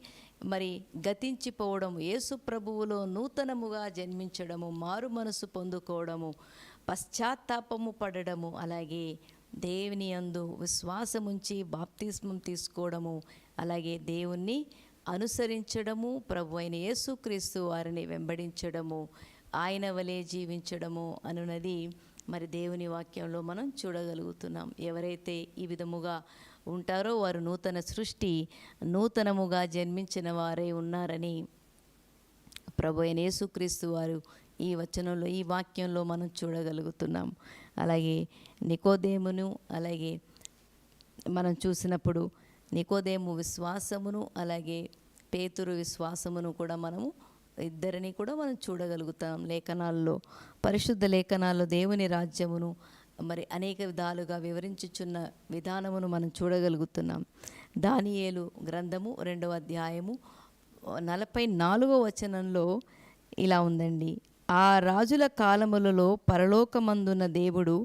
మరి గతించిపోవడము, యేసు ప్రభువులో నూతనముగా జన్మించడము, మారు మనసు పొందుకోవడము, పశ్చాత్తాపము పడడము, అలాగే దేవుని యందు విశ్వాసముంచి బాప్తిస్మం తీసుకోవడము, అలాగే దేవుణ్ణి అనుసరించడము, ప్రభు అయిన యేసుక్రీస్తు వారిని వెంబడించడము, ఆయన వలె జీవించడము అనున్నది మరి దేవుని వాక్యంలో మనం చూడగలుగుతున్నాం. ఎవరైతే ఈ విధముగా ఉంటారో వారు నూతన సృష్టి, నూతనముగా జన్మించిన వారే ఉన్నారని ప్రభు అయిన యేసుక్రీస్తు వారు ఈ వచనంలో, ఈ వాక్యంలో మనం చూడగలుగుతున్నాం. అలాగే నికోదేమును, అలాగే మనం చూసినప్పుడు నికోదేము విశ్వాసమును, అలాగే పేతురు విశ్వాసమును కూడా మనము ఇద్దరిని కూడా మనం చూడగలుగుతాం. లేఖనాల్లో, పరిశుద్ధ లేఖనాల్లో దేవుని రాజ్యమును మరి అనేక విధాలుగా వివరించుచున్న విధానమును మనం చూడగలుగుతున్నాం. దానియేలు గ్రంథము 2వ అధ్యాయము 44వ వచనంలో ఇలా ఉందండి. ఆ రాజుల కాలములలో పరలోకమందున్న దేవుడు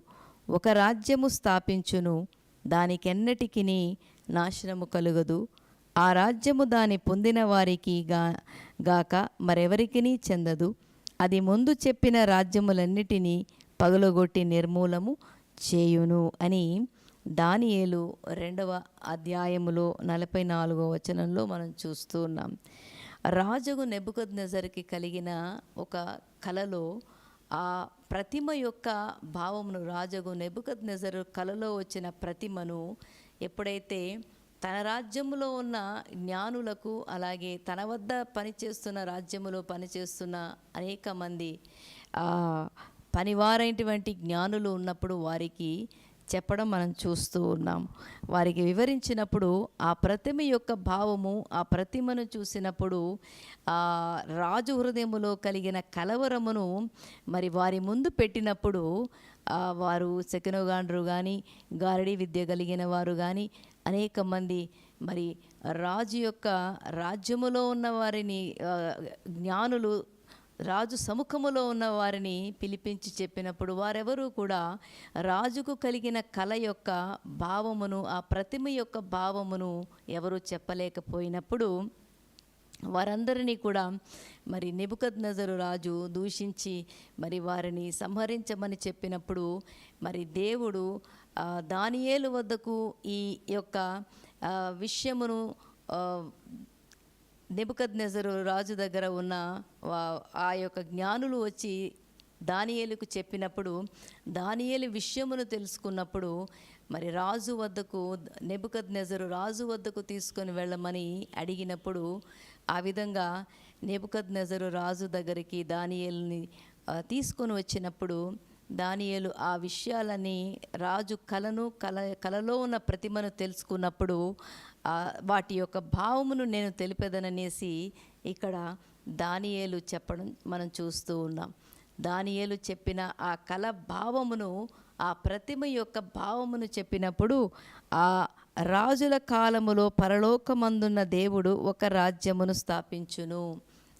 ఒక రాజ్యము స్థాపించును, దానికెన్నటికి నాశనము కలుగదు. ఆ రాజ్యము దాని పొందిన వారికి గాక మరెవరికినీ చెందదు. అది ముందు చెప్పిన రాజ్యములన్నిటినీ పగలగొట్టి నిర్మూలము చేయును అని దానియేలు 2వ అధ్యాయములో 44వ వచనంలో మనం చూస్తూ ఉన్నాం. రాజుకు నెబుకద్నెజరుకి కలిగిన ఒక కలలో ఆ ప్రతిమ యొక్క భావమును, రాజుకు నెబుకద్నెజరు కలలో వచ్చిన ప్రతిమను ఎప్పుడైతే తన రాజ్యములో ఉన్న జ్ఞానులకు, అలాగే తన వద్ద పనిచేస్తున్న, రాజ్యములో పనిచేస్తున్న అనేక మంది పనివారైనటువంటి జ్ఞానులు ఉన్నప్పుడు వారికి చెప్పడం మనం చూస్తూ ఉన్నాం. వారికి వివరించినప్పుడు ఆ ప్రతిమ యొక్క భావము, ఆ ప్రతిమను చూసినప్పుడు ఆ రాజు హృదయములో కలిగిన కలవరమును మరి వారి ముందు పెట్టినప్పుడు వారు సెకనుగాండ్రు కానీ, గారడీ విద్య కలిగిన వారు కానీ అనేక మంది మరి రాజు యొక్క రాజ్యములో ఉన్న వారిని, జ్ఞానులు రాజు సముఖములో ఉన్న వారిని పిలిపించి చెప్పినప్పుడు వారెవరూ కూడా రాజుకు కలిగిన కళ యొక్క భావమును, ఆ ప్రతిమ యొక్క భావమును ఎవరు చెప్పలేకపోయినప్పుడు వారందరినీ కూడా మరి నెబుకద్నెజరు రాజు దూషించి మరి వారిని సంహరించమని చెప్పినప్పుడు మరి దేవుడు దానియేలు వద్దకు ఈ యొక్క విషయమును నెబుకద్నెజరు రాజు దగ్గర ఉన్న ఆ యొక్క జ్ఞానులు వచ్చి దానియేలుకు చెప్పినప్పుడు, దానియేలు విషయమును తెలుసుకున్నప్పుడు మరి రాజు వద్దకు, నెబుకద్నెజరు రాజు వద్దకు తీసుకొని వెళ్ళమని అడిగినప్పుడు ఆ విధంగా నెబుకద్నెజరు రాజు దగ్గరికి దానియేలుని తీసుకొని వచ్చినప్పుడు దానియేలు ఆ విషయాలని, రాజు కలలో ఉన్న ప్రతిమను తెలుసుకున్నప్పుడు వాటి యొక్క భావమును నేను తెలిపేదననేసి ఇక్కడ దానియేలు చెప్పడం మనం చూస్తూ ఉన్నాం. దానియేలు చెప్పిన ఆ కళ భావమును, ఆ ప్రతిమ యొక్క భావమును చెప్పినప్పుడు ఆ రాజుల కాలములో పరలోకమందున్న దేవుడు ఒక రాజ్యమును స్థాపించును.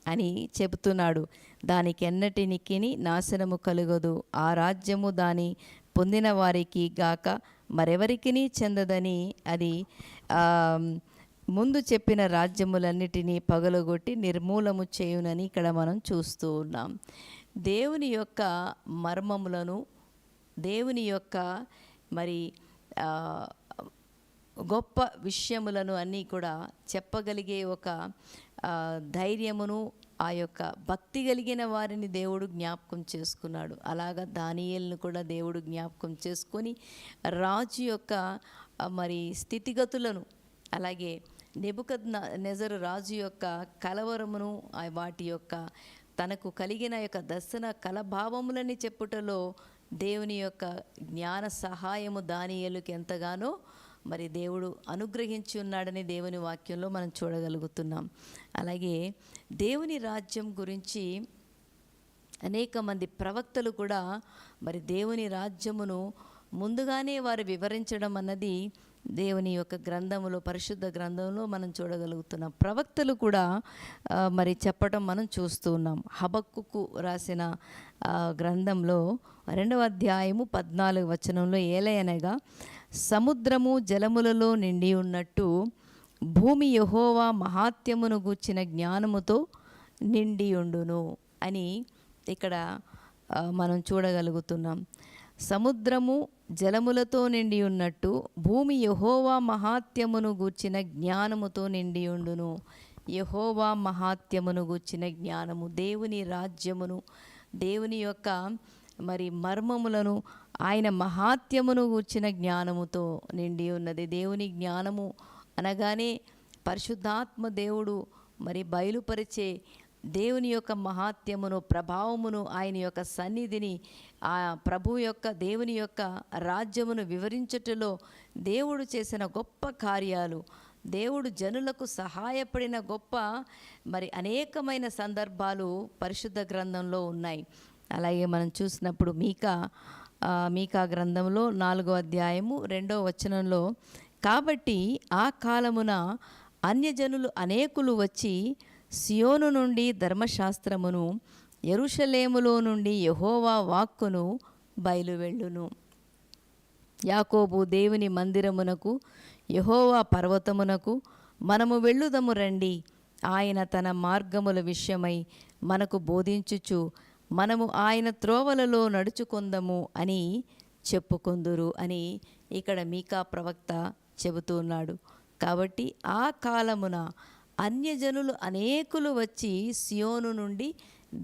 అని చెబుతున్నాడు. దానికి ఎన్నటికి నాశనము కలుగదు. ఆ రాజ్యము దాని పొందిన వారికి గాక మరెవరికిని చెందదని అది ముందు చెప్పిన రాజ్యములన్నిటినీ పగలగొట్టి నిర్మూలము చేయునని ఇక్కడ మనం చూస్తూ ఉన్నాం. దేవుని యొక్క మర్మములను, దేవుని యొక్క మరి గొప్ప విషయములను అన్నీ కూడా చెప్పగలిగే ఒక ధైర్యమును, ఆ యొక్క భక్తి కలిగిన వారిని దేవుడు జ్ఞాపకం చేసుకున్నాడు. అలాగా దానియేలును కూడా దేవుడు జ్ఞాపకం చేసుకొని రాజు యొక్క మరి స్థితిగతులను, అలాగే నెబుకద్నెజరు రాజు యొక్క కలవరమును, వాటి యొక్క తనకు కలిగిన యొక్క దర్శన కలభావములని చెప్పుటలో దేవుని యొక్క జ్ఞాన సహాయము దానియేలుకి ఎంతగానో మరి దేవుడు అనుగ్రహించి ఉన్నాడని దేవుని వాక్యంలో మనం చూడగలుగుతున్నాం. అలాగే దేవుని రాజ్యం గురించి అనేక మంది ప్రవక్తలు కూడా మరి దేవుని రాజ్యమును ముందుగానే వారు వివరించడం అన్నది దేవుని యొక్క గ్రంథములో, పరిశుద్ధ గ్రంథంలో మనం చూడగలుగుతున్నాం. ప్రవక్తలు కూడా మరి చెప్పటం మనం చూస్తూ ఉన్నాం. హబక్కుకు రాసిన గ్రంథంలో 2వ అధ్యాయము 14వ వచనంలో ఏలయనగా సముద్రము జలములలో నిండి ఉన్నట్టు భూమి యెహోవా మహాత్యమును గూర్చిన జ్ఞానముతో నిండి ఉండును అని ఇక్కడ మనం చూడగలుగుతున్నాం. సముద్రము జలములతో నిండి ఉన్నట్టు భూమి యెహోవా మహాత్యమును గూర్చిన జ్ఞానముతో నిండి ఉండును. యెహోవా మహాత్యమును గూర్చిన జ్ఞానము, దేవుని రాజ్యమును, దేవుని యొక్క మరి మర్మములను, ఆయన మహాత్యమును గూర్చిన జ్ఞానముతో నిండి ఉన్నది. దేవుని జ్ఞానము అనగానే పరిశుద్ధాత్మ దేవుడు మరి బయలుపరిచే దేవుని యొక్క మహాత్యమును, ప్రభావమును, ఆయన యొక్క సన్నిధిని, ఆ ప్రభు యొక్క దేవుని యొక్క రాజ్యమును వివరించుటలో దేవుడు చేసిన గొప్ప కార్యాలు, దేవుడు జనులకు సహాయపడిన గొప్ప మరి అనేకమైన సందర్భాలు పరిశుద్ధ గ్రంథంలో ఉన్నాయి. అలాగే మనం చూసినప్పుడు మీకా గ్రంథంలో 4వ అధ్యాయము 2వ వచనంలో, కాబట్టి ఆ కాలమున అన్యజనులు అనేకులు వచ్చి సియోను నుండి ధర్మశాస్త్రమును, యెరూషలేములో నుండి యెహోవా వాక్కును బయలువెళ్ళును. యాకోబు దేవుని మందిరమునకు, యెహోవా పర్వతమునకు మనము వెళ్ళుదము రండి. ఆయన తన మార్గముల విషయమై మనకు బోధించుచు మనము ఆయన త్రోవలలో నడుచుకుందము అని చెప్పుకొందురు అని ఇక్కడ మీకా ప్రవక్త చెబుతున్నాడు. కాబట్టి ఆ కాలమున అన్యజనులు అనేకులు వచ్చి సియోను నుండి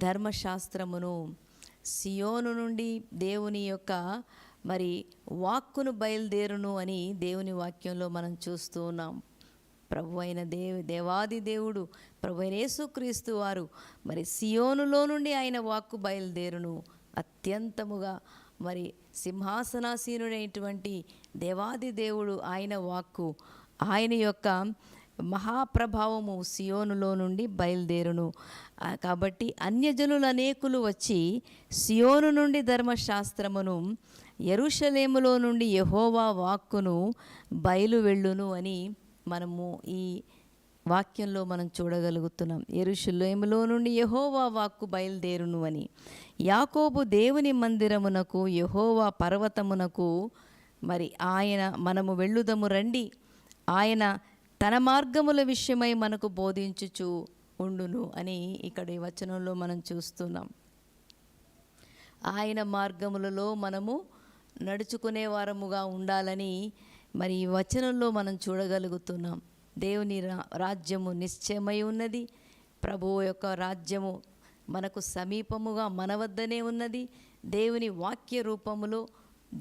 ధర్మశాస్త్రమును, సియోను నుండి దేవుని యొక్క మరి వాక్కును బయలుదేరును అని దేవుని వాక్యంలో మనం చూస్తూ ఉన్నాం. ప్రభు అయిన దేవాది దేవుడు, ప్రభు అయిన యేసుక్రీస్తు వారు మరి సియోనులో నుండి ఆయన వాక్కు బయలుదేరును. అత్యంతముగా మరి సింహాసనాసీనుడైనటువంటి దేవాది దేవుడు ఆయన వాక్కు, ఆయన యొక్క మహాప్రభావము సియోనులో నుండి బయలుదేరును. కాబట్టి అన్యజనులు అనేకులు వచ్చి సియోను నుండి ధర్మశాస్త్రమును, యెరూషలేములో నుండి యెహోవా వాక్కును బయలువెళ్ళును అని మనము ఈ వాక్యంలో మనం చూడగలుగుతున్నాం. యెరూషలేములో నుండి యెహోవా వాక్కు బయలుదేరును అని. యాకోబు దేవుని మందిరమునకు, యెహోవా పర్వతమునకు మరి ఆయన మనము వెళ్ళుదము రండి. ఆయన తన మార్గముల విషయమై మనకు బోధించుచు ఉండును అని ఇక్కడ ఈ వచనంలో మనం చూస్తున్నాం. ఆయన మార్గములలో మనము నడుచుకునే వారముగా ఉండాలని మరి ఈ వచనంలో మనం చూడగలుగుతున్నాం. దేవుని రాజ్యము నిశ్చయమై ఉన్నది. ప్రభువు యొక్క రాజ్యము మనకు సమీపముగా మన వద్దనే ఉన్నది. దేవుని వాక్య రూపములో,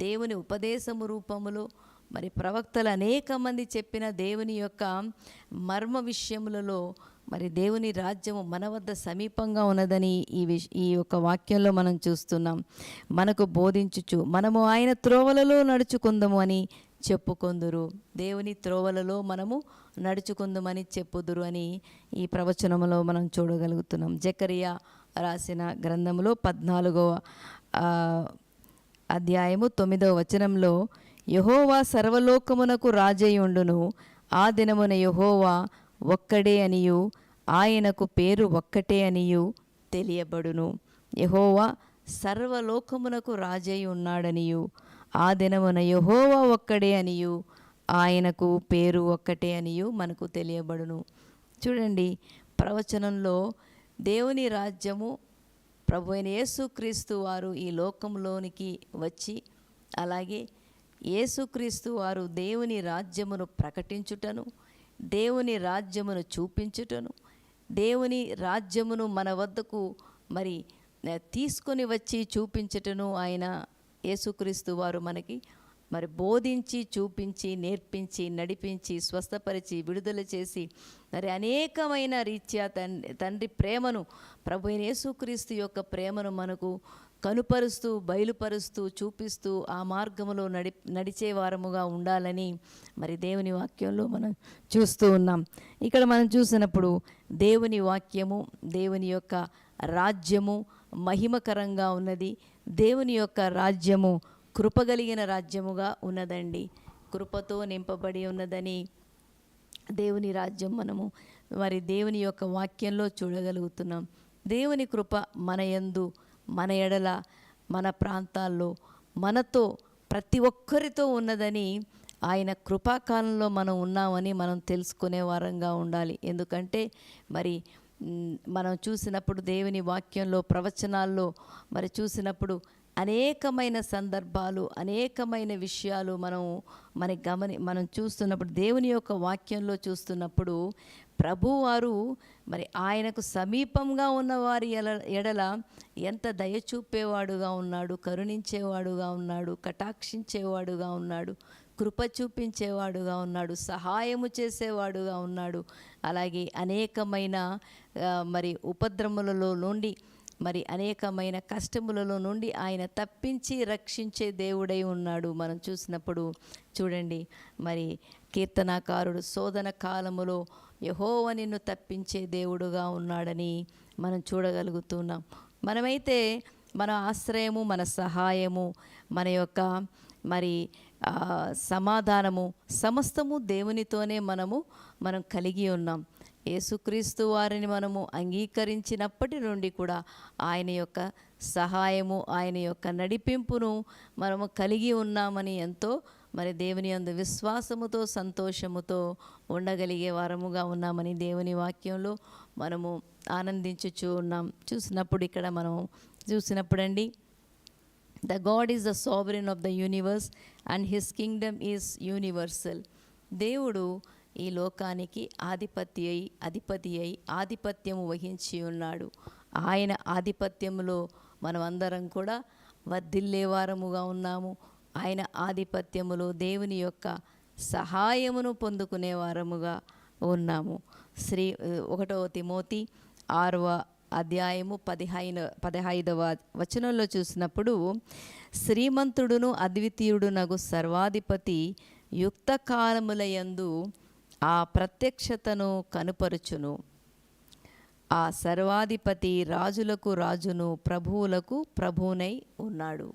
దేవుని ఉపదేశము రూపములో మరి ప్రవక్తలు అనేక మంది చెప్పిన దేవుని యొక్క మర్మ విషయములలో మరి దేవుని రాజ్యము మన వద్ద సమీపంగా ఉన్నదని ఈ యొక్క వాక్యంలో మనం చూస్తున్నాం. మనకు బోధించుచు మనము ఆయన త్రోవలలో నడుచుకుందాము అని చెప్పుకొందురు. దేవుని త్రోవలలో మనము నడుచుకుందామని చెప్పుదురు అని ఈ ప్రవచనములో మనం చూడగలుగుతున్నాం. జకరియా రాసిన గ్రంథంలో 14వ అధ్యాయము 9వ వచనంలో, యెహోవా సర్వలోకమునకు రాజయ్యుండును. ఆ దినమున యెహోవా ఒక్కడే అనియు ఆయనకు పేరు ఒక్కటే అనియు తెలియబడును. యెహోవా సర్వలోకమునకు రాజై ఉన్నాడనియు ఆ దినమున యెహోవా ఒక్కడే అనియు ఆయనకు పేరు ఒక్కటే అనియు మనకు తెలియబడును. చూడండి, ప్రవచనంలో దేవుని రాజ్యము ప్రభు అయిన యేసుక్రీస్తు వారు ఈ లోకంలోనికి వచ్చి, అలాగే యేసుక్రీస్తు వారు దేవుని రాజ్యమును ప్రకటించుటను, దేవుని రాజ్యమును చూపించుటను, దేవుని రాజ్యమును మన వద్దకు మరి తీసుకొని వచ్చి చూపించుటను ఆయన యేసుక్రీస్తు వారు మనకి మరి బోధించి, చూపించి, నేర్పించి, నడిపించి, స్వస్థపరిచి, విడుదల చేసి మరి అనేకమైన రీత్యా తండ్రి ప్రేమను, ప్రభు అయిన యేసుక్రీస్తు యొక్క ప్రేమను మనకు కనుపరుస్తూ, బయలుపరుస్తూ, చూపిస్తూ ఆ మార్గములో నడిచే వారముగా ఉండాలని మరి దేవుని వాక్యంలో మనం చూస్తూ ఉన్నాం. ఇక్కడ మనం చూసినప్పుడు దేవుని వాక్యము, దేవుని యొక్క రాజ్యము మహిమకరంగా ఉన్నది. దేవుని యొక్క రాజ్యము కృపగలిగిన రాజ్యముగా ఉన్నదండి. కృపతో నింపబడి ఉన్నదని దేవుని రాజ్యం మనము మరి దేవుని యొక్క వాక్యంలో చూడగలుగుతున్నాం. దేవుని కృప మన యందు, మన ఎడల, మన ప్రాంతాల్లో, మనతో, ప్రతి ఒక్కరితో ఉన్నదని ఆయన కృపాకాలంలో మనం ఉన్నామని మనం తెలుసుకునే వారంగా ఉండాలి. ఎందుకంటే మరి మనం చూసినప్పుడు దేవుని వాక్యంలో, ప్రవచనాల్లో మరి చూసినప్పుడు అనేకమైన సందర్భాలు, అనేకమైన విషయాలు మనం చూస్తున్నప్పుడు, దేవుని యొక్క వాక్యంలో చూస్తున్నప్పుడు ప్రభువారు మరి ఆయనకు సమీపంగా ఉన్నవారి ఎడల ఎంత దయ చూపేవాడుగా ఉన్నాడు, కరుణించేవాడుగా ఉన్నాడు, కటాక్షించేవాడుగా ఉన్నాడు, కృప చూపించేవాడుగా ఉన్నాడు, సహాయము చేసేవాడుగా ఉన్నాడు. అలాగే అనేకమైన మరి ఉపద్రవములలో నుండి, మరి అనేకమైన కష్టములలో నుండి ఆయన తప్పించి రక్షించే దేవుడై ఉన్నాడు. మనం చూసినప్పుడు చూడండి, మరి కీర్తనాకారుడు శోధన కాలములో యెహోవా నిన్ను తప్పించే దేవుడుగా ఉన్నాడని మనం చూడగలుగుతున్నాం. మనమైతే మన ఆశ్రయము, మన సహాయము, మన యొక్క మరి సమాధానము సమస్తము దేవునితోనే మనం కలిగి ఉన్నాం. యేసుక్రీస్తు వారిని మనము అంగీకరించినప్పటి నుండి కూడా ఆయన యొక్క సహాయము, ఆయన యొక్క నడిపింపును మనము కలిగి ఉన్నామని ఎంతో మరి దేవుని యందు విశ్వాసముతో, సంతోషముతో ఉండగలిగే వారముగా ఉన్నామని దేవుని వాక్యంలో మనము ఆనందించుచూ ఉన్నాం. ఇక్కడ మనం చూసినప్పుడండి, the God is the sovereign of the universe and his kingdom is universal. దేవుడు ఈ లోకానికి అధిపతి అయి ఆధిపత్యము వహించి ఉన్నాడు. ఆయన ఆధిపత్యములో మనం అందరం కూడా వర్ధిల్లేవారముగా ఉన్నాము. ఆయన ఆధిపత్యములో దేవుని యొక్క సహాయమును పొందుకునే వారముగా ఉన్నాము. 1 తిమోతి 6వ అధ్యాయము 15వ వచనంలో చూసినప్పుడు, శ్రీమంతుడును అద్వితీయుడునగు సర్వాధిపతి యుక్త కాలములయందు ఆ ప్రత్యక్షతను కనుపరుచును. ఆ సర్వాధిపతి రాజులకు రాజును, ప్రభువులకు ప్రభువునై ఉన్నాడు.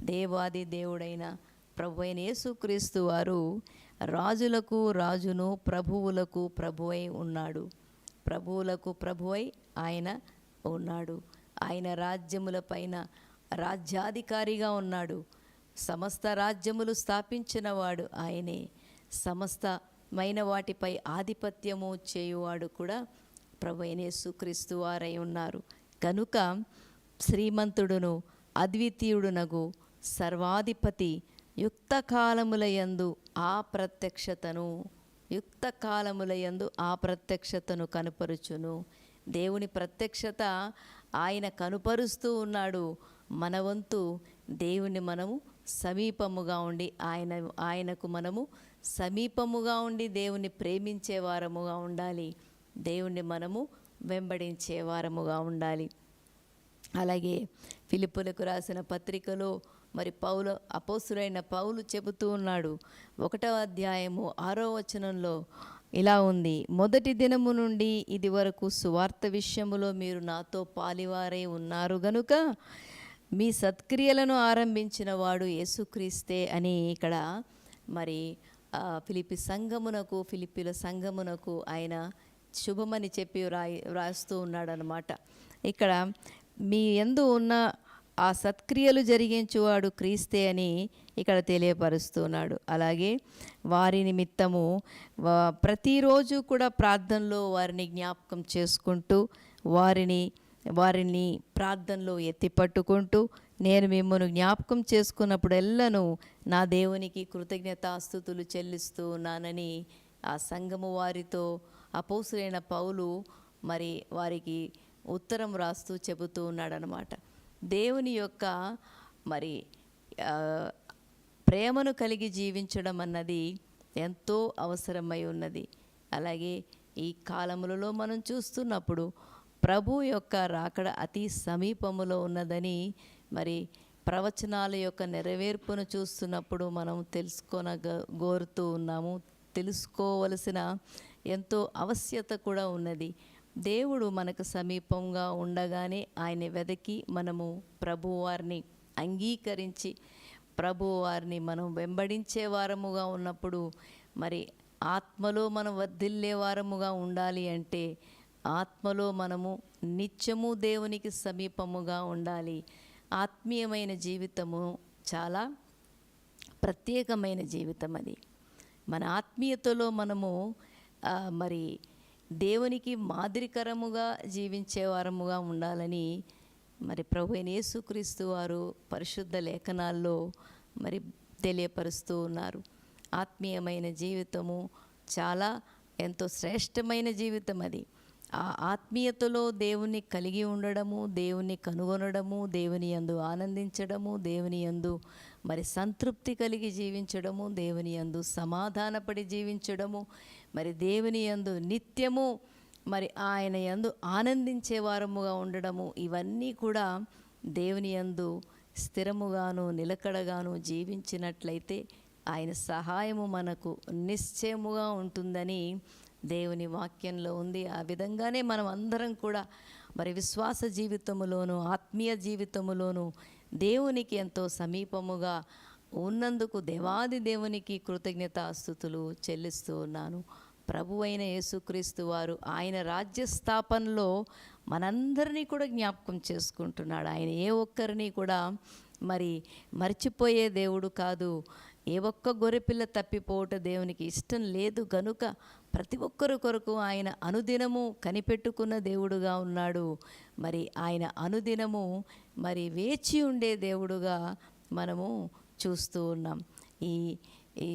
దేవాది దేవుడైన ప్రభు అయిన యేసుక్రీస్తు వారు రాజులకు రాజును, ప్రభువులకు ప్రభువై ఉన్నాడు. ప్రభువులకు ప్రభువై ఆయన ఉన్నాడు. ఆయన రాజ్యముల పైన రాజ్యాధికారిగా ఉన్నాడు. సమస్త రాజ్యములు స్థాపించిన వాడు ఆయనే. సమస్తమైన వాటిపై ఆధిపత్యము చేయువాడు కూడా ప్రభు అయిన యేసుక్రీస్తు వారై ఉన్నారు. కనుక శ్రీమంతుడును అద్వితీయుడునగు సర్వాధిపతి యుక్త కాలములయందు ఆ ప్రత్యక్షతను కనుపరుచును. దేవుని ప్రత్యక్షత ఆయన కనుపరుస్తూ ఉన్నాడు. మన వంతు దేవుని మనము సమీపముగా ఉండి ఆయనకు మనము సమీపముగా ఉండి దేవుని ప్రేమించే వారముగా ఉండాలి. దేవుణ్ణి మనము వెంబడించే వారముగా ఉండాలి. అలాగే ఫిలిప్పులకు రాసిన పత్రికలో మరి అపోస్తులైన పౌలు చెబుతూ ఉన్నాడు. 1వ అధ్యాయము 6వ వచనంలో ఇలా ఉంది: మొదటి దినము నుండి ఇది వరకు సువార్త విషయములో మీరు నాతో పాలివారై ఉన్నారు గనుక మీ సత్క్రియలను ఆరంభించిన వాడు యేసుక్రీస్తే అని ఇక్కడ మరి ఫిలిప్పీల సంఘమునకు ఆయన శుభమని చెప్పి వ్రాస్తూ ఉన్నాడనమాట. ఇక్కడ మీ యందు ఉన్న ఆ సత్క్రియలు జరిగించువాడు క్రీస్తే అని ఇక్కడ తెలియపరుస్తున్నాడు. అలాగే వారి నిమిత్తము ప్రతిరోజు కూడా ప్రార్థనలో వారిని జ్ఞాపకం చేసుకుంటూ వారిని ప్రార్థనలో ఎత్తిపట్టుకుంటూ, నేను మిమ్మల్ని జ్ఞాపకం చేసుకున్నప్పుడెల్లను నా దేవునికి కృతజ్ఞతాస్తుతులు చెల్లిస్తూ ఉన్నానని ఆ సంఘము వారితో అపోస్తులైన పౌలు మరి వారికి ఉత్తరం రాస్తూ చెబుతూ ఉన్నాడనమాట. దేవుని యొక్క మరి ప్రేమను కలిగి జీవించడం అన్నది ఎంతో అవసరమై ఉన్నది. అలాగే ఈ కాలములలో మనం చూస్తున్నప్పుడు ప్రభు యొక్క రాకడ అతి సమీపములో ఉన్నదని మరి ప్రవచనాల యొక్క నెరవేర్పును చూస్తున్నప్పుడు మనం గోరుతూ ఉన్నాము. తెలుసుకోవలసిన ఎంతో ఆవశ్యకత కూడా ఉన్నది. దేవుడు మనకు సమీపంగా ఉండగానే ఆయన వెదకి మనము ప్రభువారిని అంగీకరించి ప్రభువారిని మనం వెంబడించే వారముగా ఉన్నప్పుడు మరి ఆత్మలో మనం వర్ధిల్లే వారముగా ఉండాలి అంటే ఆత్మలో మనము నిత్యము దేవునికి సమీపముగా ఉండాలి. ఆత్మీయమైన జీవితము చాలా ప్రత్యేకమైన జీవితం. అది మన ఆత్మీయతలో మనము మరి దేవునికి మాదిరికరముగా జీవించే వారముగా ఉండాలని మరి ప్రభువైన యేసుక్రీస్తు వారు పరిశుద్ధ లేఖనాల్లో మరి తెలియపరుస్తూ ఉన్నారు. ఆత్మీయమైన జీవితము చాలా ఎంతో శ్రేష్టమైన జీవితం. అది ఆ ఆత్మీయతలో దేవుని కలిగి ఉండడము, దేవుని కనుగొనడము, దేవుని యందు ఆనందించడము, దేవుని యందు మరి సంతృప్తి కలిగి జీవించడము, దేవుని యందు సమాధానపడి జీవించడము, మరి దేవుని యందు నిత్యము మరి ఆయన యందు ఆనందించే వారముగా ఉండడము, ఇవన్నీ కూడా దేవుని యందు స్థిరముగాను నిలకడగాను జీవించినట్లయితే ఆయన సహాయము మనకు నిశ్చయముగా ఉంటుందని దేవుని వాక్యంలో ఉంది. ఆ విధంగానే మనం అందరం కూడా మరి విశ్వాస జీవితములోను ఆత్మీయ జీవితములోను దేవునికి ఎంతో సమీపముగా ఉన్నందుకు దేవాది దేవునికి కృతజ్ఞతాస్తుతులు చెల్లిస్తూ ఉన్నాను. ప్రభువైన యేసుక్రీస్తు వారు ఆయన రాజ్య స్థాపనలో మనందరినీ కూడా జ్ఞాపకం చేసుకుంటున్నాడు. ఆయన ఏ ఒక్కరిని కూడా మరి మర్చిపోయే దేవుడు కాదు. ఏ ఒక్క గొర్రెపిల్ల తప్పిపోవట దేవునికి ఇష్టం లేదు గనుక ప్రతి ఒక్కరి కొరకు ఆయన అనుదినము కనిపెట్టుకున్న దేవుడుగా ఉన్నాడు. మరి ఆయన అనుదినము మరి వేచి ఉండే దేవుడుగా మనము చూస్తూ ఉన్నాం. ఈ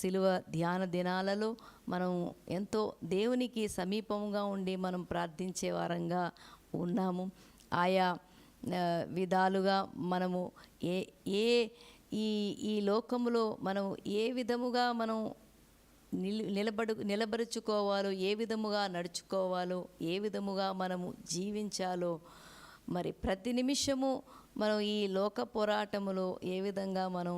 సిలువ ధ్యాన దినాలలో మనం ఎంతో దేవునికి సమీపంగా ఉండి మనం ప్రార్థించే వారంగా ఉన్నాము. ఆయా విధాలుగా మనము ఈ లోకములో మనం ఏ విధముగా మనం నిలబరుచుకోవాలో, ఏ విధముగా నడుచుకోవాలో, ఏ విధముగా మనము జీవించాలో, మరి ప్రతి నిమిషము మనం ఈ లోక పోరాటములో ఏ విధంగా మనం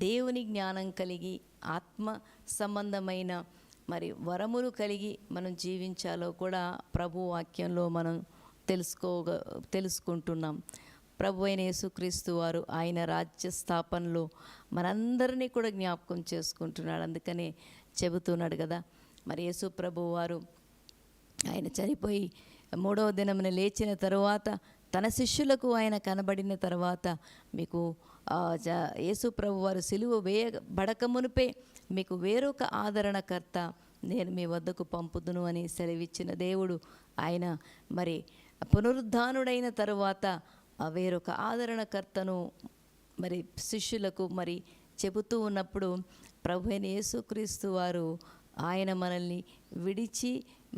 దేవుని జ్ఞానం కలిగి ఆత్మ సంబంధమైన మరి వరములు కలిగి మనం జీవించాలో కూడా ప్రభు వాక్యంలో మనం తెలుసుకుంటున్నాం. ప్రభు అయిన యేసుక్రీస్తు వారు ఆయన రాజ్య స్థాపనలో మనందరినీ కూడా జ్ఞాపకం చేసుకుంటున్నాడు. అందుకనే చెబుతున్నాడు కదా, మరి యేసు ప్రభు వారు ఆయన చనిపోయి 3వ దినమున లేచిన తరువాత తన శిష్యులకు ఆయన కనబడిన తర్వాత మీకు యేసు ప్రభు వారు సిలువ వేయబడక మునిపే మీకు వేరొక ఆదరణకర్త నేను మీ వద్దకు పంపుదును అని సెలవిచ్చిన దేవుడు ఆయన మరి పునరుద్ధానుడైన తరువాత వేరొక ఆదరణకర్తను మరి శిష్యులకు మరి చెబుతూ ఉన్నప్పుడు ప్రభు అయిన యేసుక్రీస్తు వారు ఆయన మనల్ని విడిచి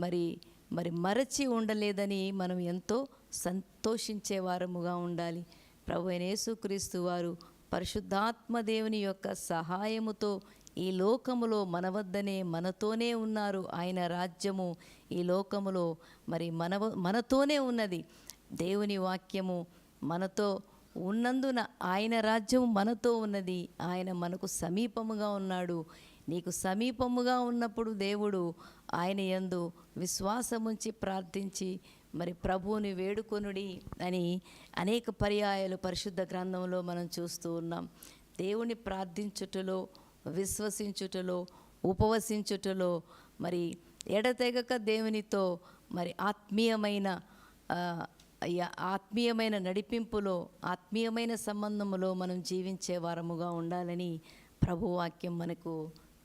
మరి మరచి ఉండలేదని మనం ఎంతో సంతోషించే వారముగా ఉండాలి. ప్రభు అయిన యేసుక్రీస్తు వారు పరిశుద్ధాత్మ దేవుని యొక్క సహాయముతో ఈ లోకములో మన వద్దనే మనతోనే ఉన్నారు. ఆయన రాజ్యము ఈ లోకములో మరి మనతోనే ఉన్నది. దేవుని వాక్యము మనతో ఉన్నందున ఆయన రాజ్యం మనతో ఉన్నది. ఆయన మనకు సమీపముగా ఉన్నాడు. నీకు సమీపముగా ఉన్నప్పుడు దేవుడు ఆయన యందు విశ్వాసముంచి ప్రార్థించి మరి ప్రభువుని వేడుకొనుడి అని అనేక పర్యాయాలు పరిశుద్ధ గ్రంథంలో మనం చూస్తూ ఉన్నాం. దేవుని ప్రార్థించుటలో, విశ్వసించుటలో, ఉపవసించుటలో మరి ఎడతెగక దేవునితో మరి ఆ, ఆత్మీయమైన నడిపింపులో, ఆత్మీయమైన సంబంధములో మనం జీవించే వారముగా ఉండాలని ప్రభువాక్యం మనకు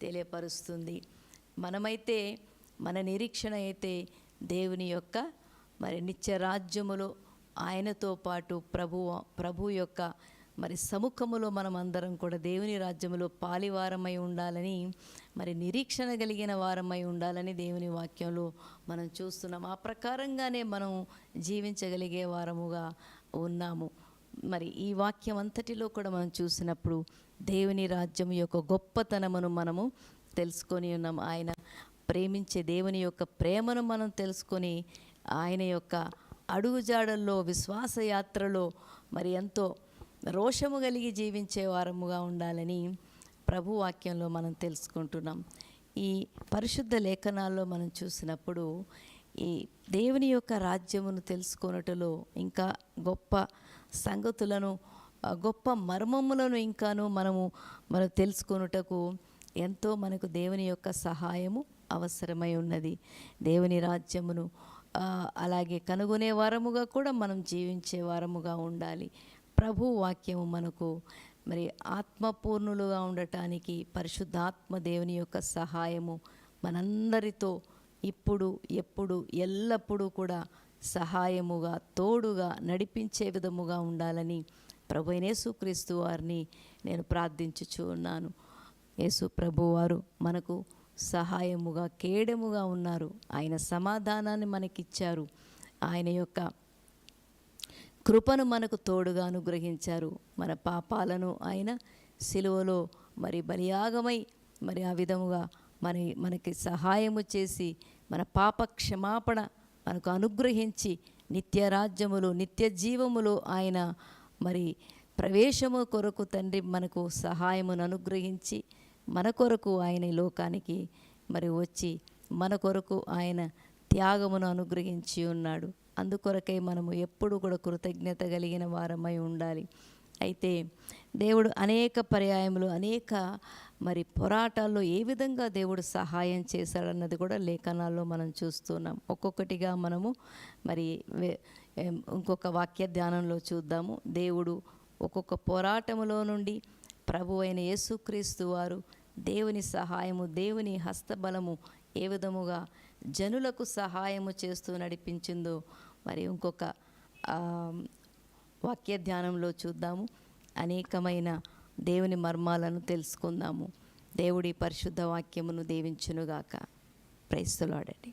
తెలియపరుస్తుంది. మనమైతే మన నిరీక్షణ అయితే దేవుని యొక్క మరి నిత్య రాజ్యములో ఆయనతో పాటు ప్రభు యొక్క మరి సముఖములో మనం అందరం కూడా దేవుని రాజ్యములో పాలివారమై ఉండాలని, మరి నిరీక్షణ కలిగిన వారమై ఉండాలని దేవుని వాక్యంలో మనం చూస్తున్నాం. ఆ ప్రకారంగానే మనం జీవించగలిగే వారముగా ఉన్నాము. మరి ఈ వాక్యం అంతటిలో కూడా మనం చూసినప్పుడు దేవుని రాజ్యం యొక్క గొప్పతనమును మనము తెలుసుకొని ఉన్నాం. ఆయన ప్రేమించే దేవుని యొక్క ప్రేమను మనం తెలుసుకొని ఆయన యొక్క అడుగుజాడల్లో, విశ్వాసయాత్రలో మరి ఎంతో రోషము కలిగి జీవించే వారముగా ఉండాలని ప్రభు వాక్యంలో మనం తెలుసుకుంటున్నాం. ఈ పరిశుద్ధ లేఖనాల్లో మనం చూసినప్పుడు ఈ దేవుని యొక్క రాజ్యమును తెలుసుకొనుటలో ఇంకా గొప్ప సంగతులను, గొప్ప మర్మములను ఇంకాను మనం తెలుసుకొనుటకు ఎంతో మనకు దేవుని యొక్క సహాయము అవసరమై ఉన్నది. దేవుని రాజ్యమును అలాగే కనుగొనే వారముగా కూడా మనం జీవించే వారముగా ఉండాలి. ప్రభు వాక్యము మనకు మరి ఆత్మపూర్ణులుగా ఉండటానికి పరిశుద్ధాత్మ దేవుని యొక్క సహాయము మనందరితో ఇప్పుడు, ఎప్పుడు, ఎల్లప్పుడూ కూడా సహాయముగా, తోడుగా నడిపించే విధముగా ఉండాలని ప్రభు యేసుక్రీస్తు వారిని నేను ప్రార్థించుచూ ఉన్నాను. యేసు ప్రభువారు మనకు సహాయముగా, కేడముగా ఉన్నారు. ఆయన సమాధానాన్ని మనకిచ్చారు. ఆయన యొక్క కృపను మనకు తోడుగా అనుగ్రహించారు. మన పాపాలను ఆయన సిలువలో మరి బలియాగమై మరి ఆ విధముగా మనకి సహాయము చేసి మన పాప క్షమాపణ మనకు అనుగ్రహించి నిత్య రాజ్యములు, నిత్య జీవములు ఆయన మరి ప్రవేశము కొరకు తండ్రి మనకు సహాయమును అనుగ్రహించి మన కొరకు ఆయన ఈ లోకానికి మరి వచ్చి మన కొరకు ఆయన త్యాగమును అనుగ్రహించి ఉన్నాడు. అందుకొరకై మనము ఎప్పుడు కూడా కృతజ్ఞత కలిగిన వారమై ఉండాలి. అయితే దేవుడు అనేక పర్యాయములు, అనేక మరి పోరాటాల్లో ఏ విధంగా దేవుడు సహాయం చేశాడన్నది కూడా లేఖనాల్లో మనం చూస్తున్నాం. ఒక్కొక్కటిగా మనము మరి ఇంకొక వాక్య ధ్యానంలో చూద్దాము. దేవుడు ఒక్కొక్క పోరాటములో నుండి ప్రభు అయిన యేసుక్రీస్తు వారు దేవుని సహాయము, దేవుని హస్తబలము ఏ విధముగా జనులకు సహాయము చేస్తూ నడిపించిందో మరి ఇంకొక వాక్య ధ్యానంలో చూద్దాము. అనేకమైన దేవుని మర్మాలను తెలుసుకుందాము. దేవుడి పరిశుద్ధ వాక్యమును దీవించునుగాక. Praise the lord.